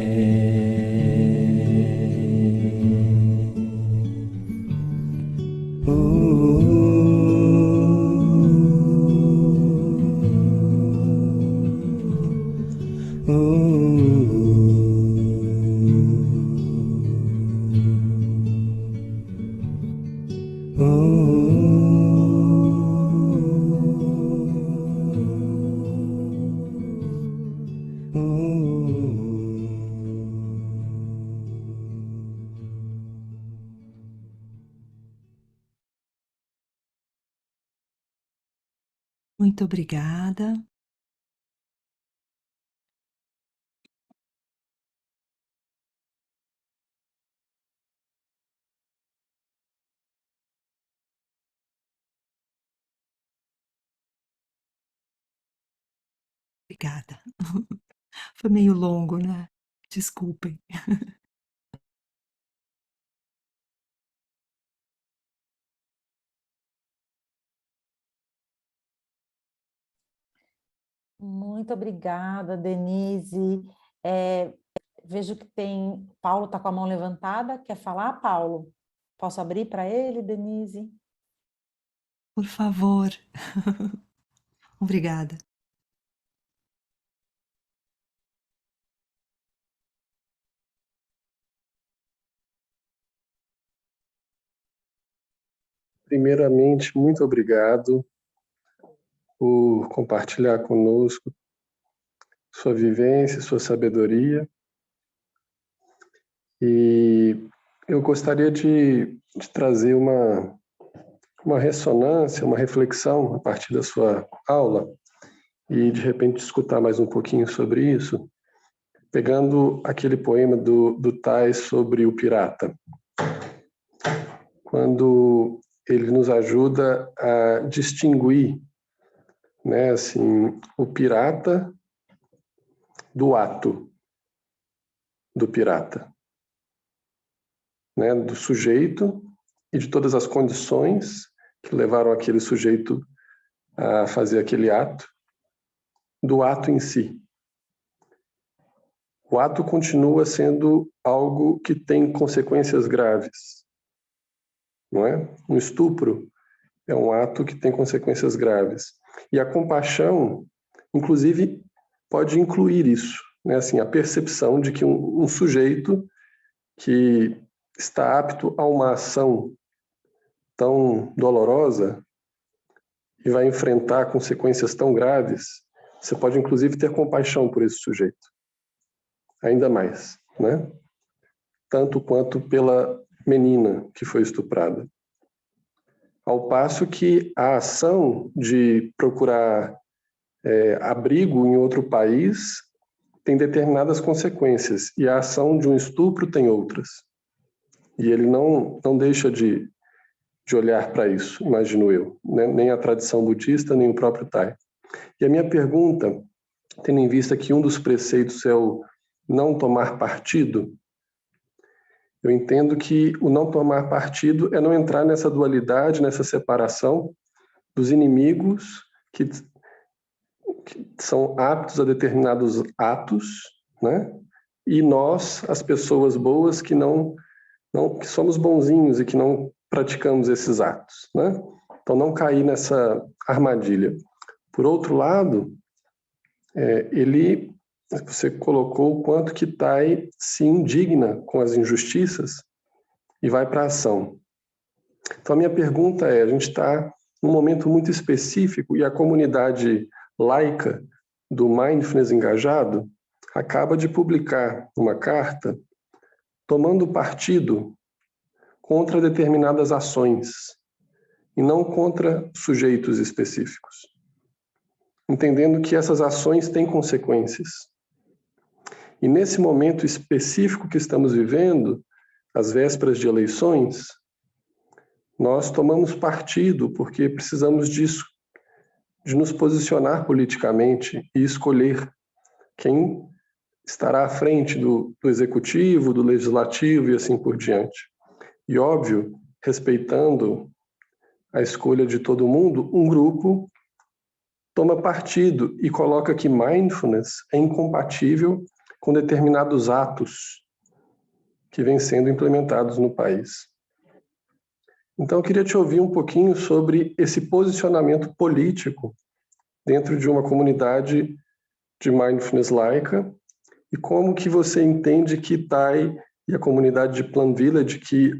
Muito obrigada. Obrigada. Foi meio longo, né? Desculpem. Muito obrigada, Denise. Vejo que tem... Paulo está com a mão levantada. Quer falar, Paulo? Posso abrir para ele, Denise? Por favor. Obrigada. Primeiramente, muito obrigado por compartilhar conosco sua vivência, sua sabedoria. E eu gostaria de trazer uma ressonância, uma reflexão a partir da sua aula e, de repente, escutar mais um pouquinho sobre isso, pegando aquele poema do Tais sobre o pirata. Quando ele nos ajuda a distinguir, né, assim, o pirata do ato do pirata, né? Do sujeito e de todas as condições que levaram aquele sujeito a fazer aquele ato, do ato em si. O ato continua sendo algo que tem consequências graves, não é? Um estupro é um ato que tem consequências graves. E a compaixão, inclusive, pode incluir isso, né? Assim, a percepção de que um sujeito que está apto a uma ação tão dolorosa e vai enfrentar consequências tão graves, você pode, inclusive, ter compaixão por esse sujeito. Ainda mais, né? Tanto quanto pela menina que foi estuprada. Ao passo que a ação de procurar abrigo em outro país tem determinadas consequências, e a ação de um estupro tem outras. E ele não deixa de olhar para isso, imagino eu, né? Nem a tradição budista, nem o próprio Thai. E a minha pergunta, tendo em vista que um dos preceitos é o não tomar partido, eu entendo que o não tomar partido é não entrar nessa dualidade, nessa separação dos inimigos que são aptos a determinados atos, né? E nós, as pessoas boas, que que somos bonzinhos e que não praticamos esses atos, né? Então, não cair nessa armadilha. Por outro lado, você colocou o quanto que Thai se indigna com as injustiças e vai para a ação. Então, a minha pergunta a gente está num momento muito específico e a comunidade laica do Mindfulness Engajado acaba de publicar uma carta tomando partido contra determinadas ações e não contra sujeitos específicos, entendendo que essas ações têm consequências. E nesse momento específico que estamos vivendo, às vésperas de eleições, nós tomamos partido porque precisamos disso, de nos posicionar politicamente e escolher quem estará à frente do executivo, do legislativo e assim por diante. E, óbvio, respeitando a escolha de todo mundo, um grupo toma partido e coloca que mindfulness é incompatível com determinados atos que vêm sendo implementados no país. Então, eu queria te ouvir um pouquinho sobre esse posicionamento político dentro de uma comunidade de mindfulness laica e como que você entende que Thai e a comunidade de Plum Village, que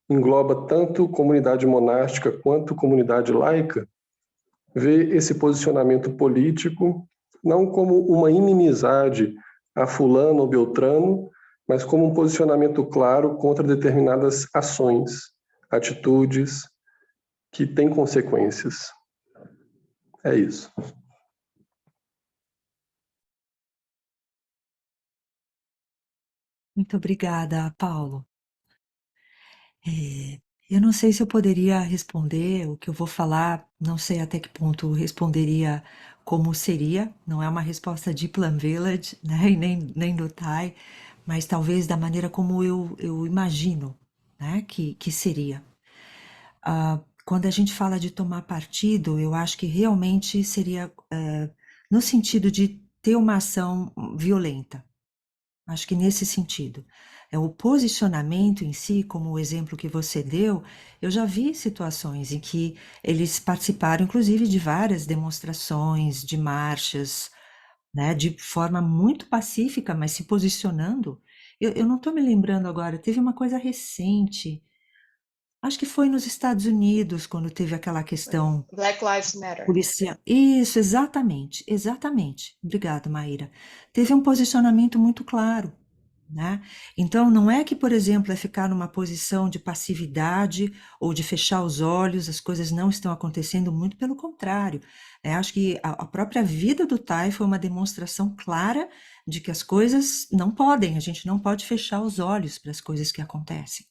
engloba tanto comunidade monástica quanto comunidade laica, vê esse posicionamento político não como uma inimizade a fulano ou beltrano, mas como um posicionamento claro contra determinadas ações, atitudes que têm consequências. É isso. Muito obrigada, Paulo. Eu não sei se eu poderia responder o que eu vou falar, não sei até que ponto responderia como seria, não é uma resposta de Plum Village, né, e nem do Thai, mas talvez da maneira como eu imagino, né, que seria. Quando a gente fala de tomar partido, eu acho que realmente seria no sentido de ter uma ação violenta. Acho que nesse sentido. O posicionamento em si, como o exemplo que você deu, eu já vi situações em que eles participaram, inclusive, de várias demonstrações, de marchas, né, de forma muito pacífica, mas se posicionando. Eu não estou me lembrando agora, teve uma coisa recente, acho que foi nos Estados Unidos, quando teve aquela questão Black Lives Matter. policial. Isso, exatamente, exatamente. Obrigada, Maíra. Teve um posicionamento muito claro, né? Então, não é que, por exemplo, é ficar numa posição de passividade ou de fechar os olhos, as coisas não estão acontecendo, muito pelo contrário. Acho que a própria vida do Thai foi uma demonstração clara de que as coisas não podem, a gente não pode fechar os olhos para as coisas que acontecem.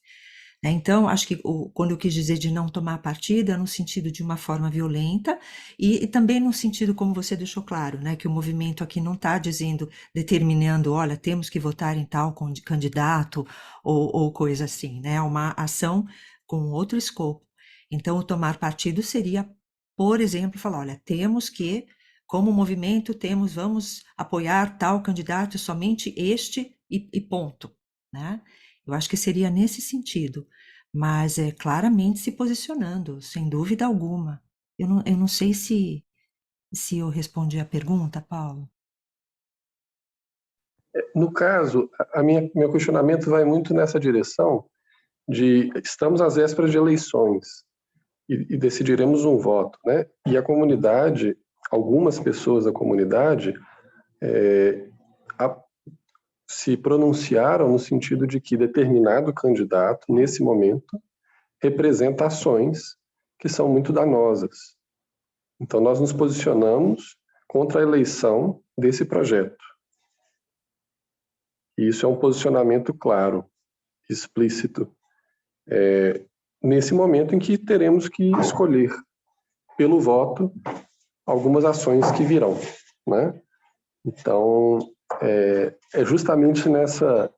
né? Então, acho que quando eu quis dizer de não tomar partido, é no sentido de uma forma violenta e também no sentido, como você deixou claro, né, que o movimento aqui não está dizendo, determinando, olha, temos que votar em tal candidato ou coisa assim, né? É uma ação com outro escopo. Então, o tomar partido seria, por exemplo, falar, olha, temos que, como movimento, vamos apoiar tal candidato, somente este e ponto, né? Eu acho que seria nesse sentido, mas é claramente se posicionando, sem dúvida alguma. Eu não sei se eu respondi a pergunta, Paulo. No caso, meu questionamento vai muito nessa direção de estamos às vésperas de eleições e decidiremos um voto, né? E a comunidade, algumas pessoas da comunidade se pronunciaram no sentido de que determinado candidato, nesse momento, representa ações que são muito danosas. Então, nós nos posicionamos contra a eleição desse projeto. E isso é um posicionamento claro, explícito, nesse momento em que teremos que escolher, pelo voto, algumas ações que virão, né? Então, é justamente nessa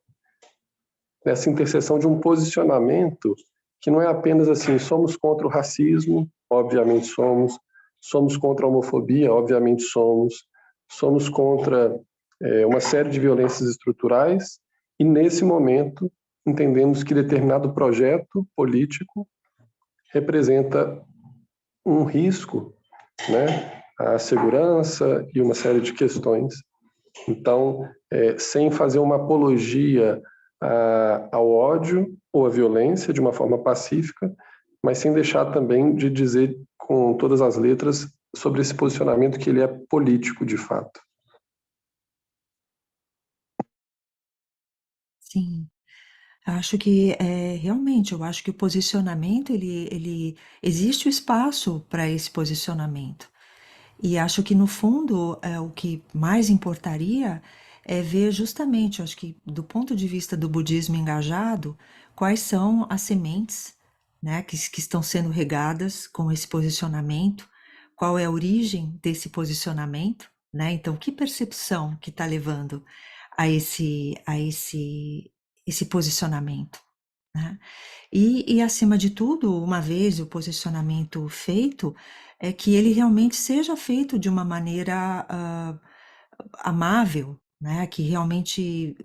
interseção de um posicionamento que não é apenas assim, somos contra o racismo, obviamente somos contra a homofobia, obviamente somos contra uma série de violências estruturais e, nesse momento, entendemos que determinado projeto político representa um risco, né, à segurança e uma série de questões. Então, sem fazer uma apologia ao ódio ou à violência de uma forma pacífica, mas sem deixar também de dizer com todas as letras sobre esse posicionamento que ele é político de fato. Sim, acho que realmente, eu acho que o posicionamento, ele existe o espaço para esse posicionamento. E acho que, no fundo, o que mais importaria é ver justamente, acho que do ponto de vista do budismo engajado, quais são as sementes, né, que estão sendo regadas com esse posicionamento, qual é a origem desse posicionamento, né? Então, que percepção que está levando a esse posicionamento, né? E, acima de tudo, uma vez o posicionamento feito, é que ele realmente seja feito de uma maneira amável, né? Que realmente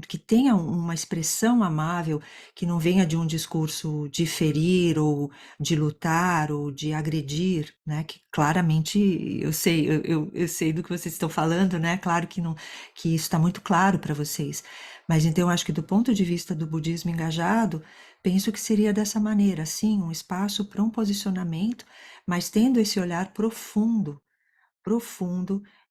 que tenha uma expressão amável, que não venha de um discurso de ferir ou de lutar ou de agredir, né? Que claramente eu sei do que vocês estão falando, né? Claro que não, que isso está muito claro para vocês. Mas então eu acho que do ponto de vista do budismo engajado, penso que seria dessa maneira, sim, um espaço para um posicionamento, mas tendo esse olhar profundo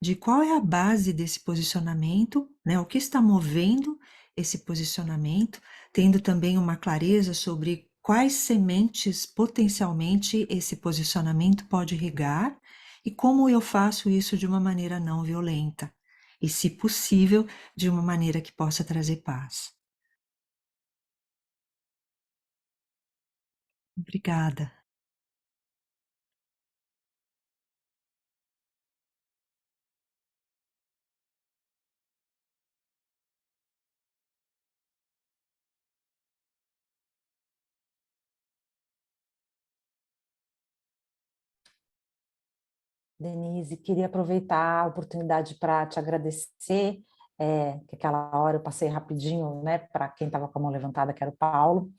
de qual é a base desse posicionamento, né? O que está movendo esse posicionamento, tendo também uma clareza sobre quais sementes potencialmente esse posicionamento pode regar e como eu faço isso de uma maneira não violenta e, se possível, de uma maneira que possa trazer paz. Obrigada. Denise, queria aproveitar a oportunidade para te agradecer, que aquela hora eu passei rapidinho, né, para quem estava com a mão levantada, que era o Paulo.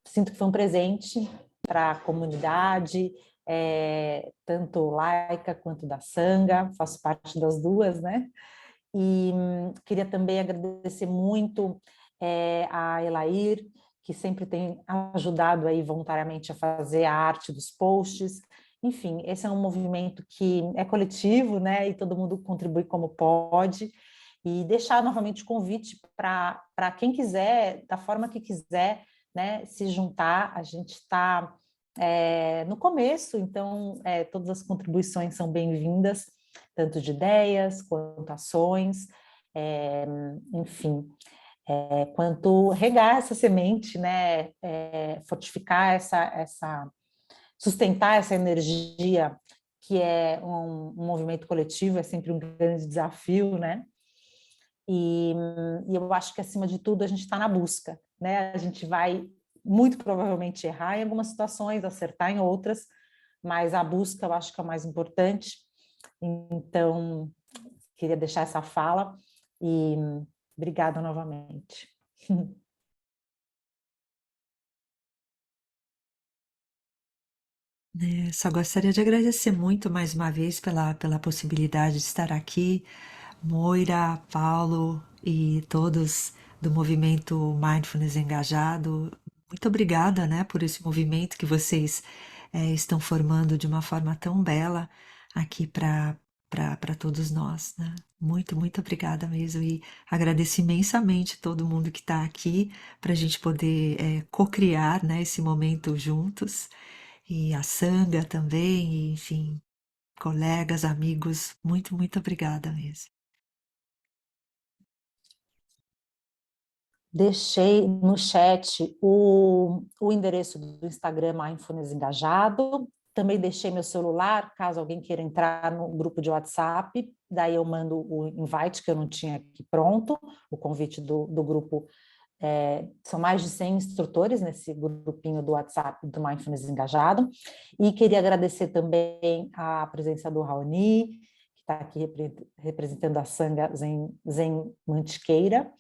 Sinto que foi um presente para a comunidade, tanto laica quanto da Sangha, faço parte das duas, né? E queria também agradecer muito a Elair, que sempre tem ajudado aí voluntariamente a fazer a arte dos posts. Enfim, esse é um movimento que é coletivo, né? E todo mundo contribui como pode. E deixar novamente o convite para quem quiser, da forma que quiser, né, se juntar. A gente está no começo, então todas as contribuições são bem-vindas, tanto de ideias quanto ações, enfim. quanto regar essa semente, né? Fortificar sustentar essa energia, que é um movimento coletivo, é sempre um grande desafio, né? E eu acho que, acima de tudo, a gente está na busca, né? A gente vai, muito provavelmente, errar em algumas situações, acertar em outras, mas a busca eu acho que é o mais importante. Então, queria deixar essa fala e obrigada novamente. Só gostaria de agradecer muito mais uma vez pela possibilidade de estar aqui, Moira, Paulo e todos do movimento Mindfulness Engajado. Muito obrigada, né, por esse movimento que vocês estão formando de uma forma tão bela aqui para todos nós, né? Muito, muito obrigada mesmo e agradeço imensamente todo mundo que está aqui para a gente poder co-criar, né, esse momento juntos. E a Sanga também, e, enfim, colegas, amigos, muito, muito obrigada mesmo. Deixei no chat o endereço do Instagram Mindfulness Engajado, também deixei meu celular, caso alguém queira entrar no grupo de WhatsApp, daí eu mando o invite, que eu não tinha aqui pronto, o convite do grupo. São mais de 100 instrutores nesse grupinho do WhatsApp do Mindfulness Engajado, e queria agradecer também a presença do Raoni, que está aqui representando a Sanga Zen Mantiqueira,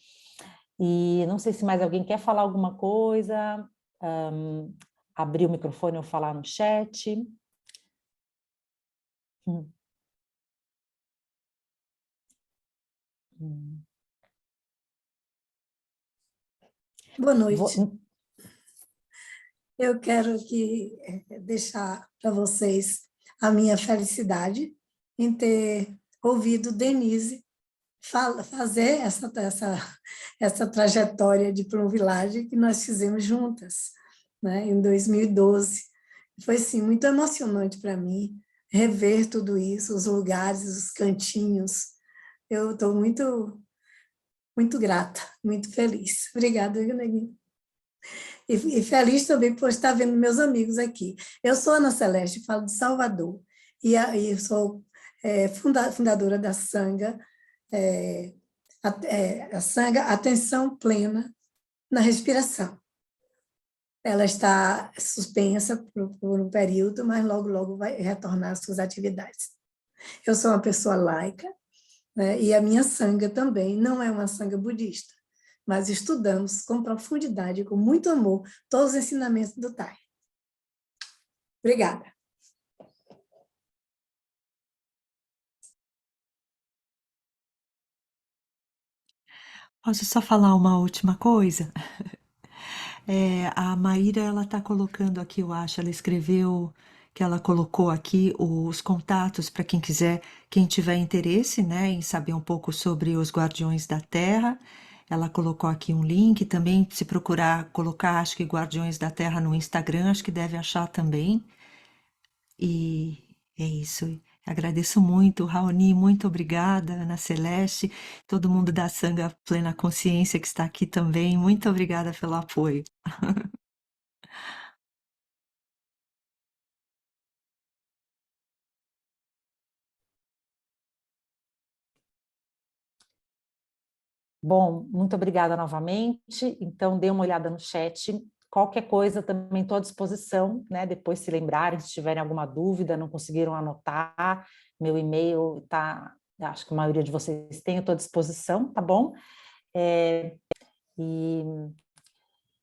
e não sei se mais alguém quer falar alguma coisa, abrir o microfone ou falar no chat. Hum. Boa noite. Eu quero deixar para vocês a minha felicidade em ter ouvido Denise fazer essa trajetória de Plum Village que nós fizemos juntas, né, em 2012. Foi, sim, muito emocionante para mim rever tudo isso, os lugares, os cantinhos. Eu estou muito, muito grata, muito feliz. Obrigada, Neguinho. E feliz também por estar vendo meus amigos aqui. Eu sou Ana Celeste, falo de Salvador, e aí sou fundadora da Sanga, a Sanga Atenção Plena na Respiração. Ela está suspensa por um período, mas logo, logo vai retornar às suas atividades. Eu sou uma pessoa laica, né, e a minha Sanga também não é uma Sanga budista, mas estudamos com profundidade, com muito amor, todos os ensinamentos do Thay. Obrigada. Posso só falar uma última coisa? A Maíra, ela está colocando aqui, eu acho, ela escreveu que ela colocou aqui os contatos para quem quiser, quem tiver interesse, né, em saber um pouco sobre os Guardiões da Terra. Ela colocou aqui um link também, se procurar colocar, acho que Guardiões da Terra no Instagram, acho que deve achar também. E é isso. Agradeço muito, Raoni, muito obrigada, Ana Celeste, todo mundo da Sanga Plena Consciência que está aqui também, muito obrigada pelo apoio. Bom, muito obrigada novamente. Então, dê uma olhada no chat. Qualquer coisa, também estou à disposição, né? Depois, se lembrarem, se tiverem alguma dúvida, não conseguiram anotar, meu e-mail está, acho que a maioria de vocês tem, eu estou à disposição, tá bom? E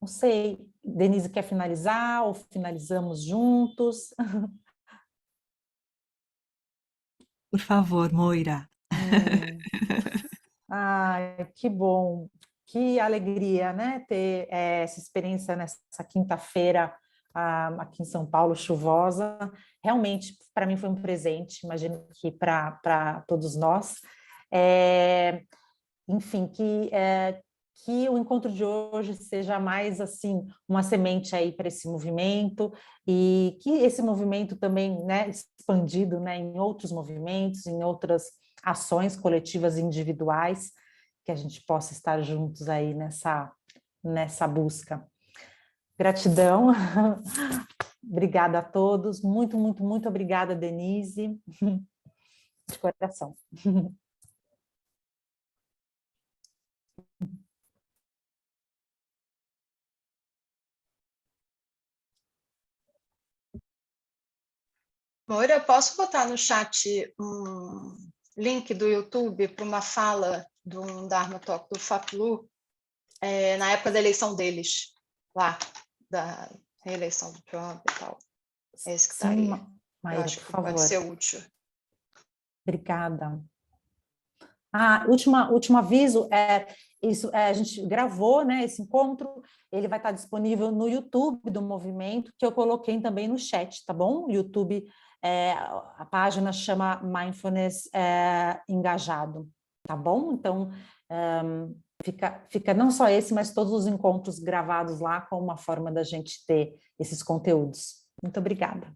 não sei, Denise quer finalizar ou finalizamos juntos? Por favor, Moira. Ai, que bom, que alegria, né, ter essa experiência nessa quinta-feira aqui em São Paulo, chuvosa. Realmente, para mim foi um presente, imagino que para todos nós. Enfim, que o encontro de hoje seja mais assim uma semente aí para esse movimento, e que esse movimento também, né, expandido, né, em outros movimentos, em outras ações coletivas e individuais, que a gente possa estar juntos aí nessa busca. Gratidão. Obrigada a todos. Muito, muito, muito obrigada, Denise. De coração. Moira, eu posso botar no chat um link do YouTube para uma fala de um Dharma Talk do Faplu, na época da eleição deles, lá, da reeleição do Trump e tal. É esse que está aí. Maíra, eu acho por que favor. pode ser útil. Obrigada. Último aviso, a gente gravou, né, esse encontro, ele vai estar disponível no YouTube do movimento, que eu coloquei também no chat, tá bom? O YouTube, a página chama Mindfulness Engajado, tá bom? Então, fica não só esse, mas todos os encontros gravados lá, com uma forma da gente ter esses conteúdos. Muito obrigada.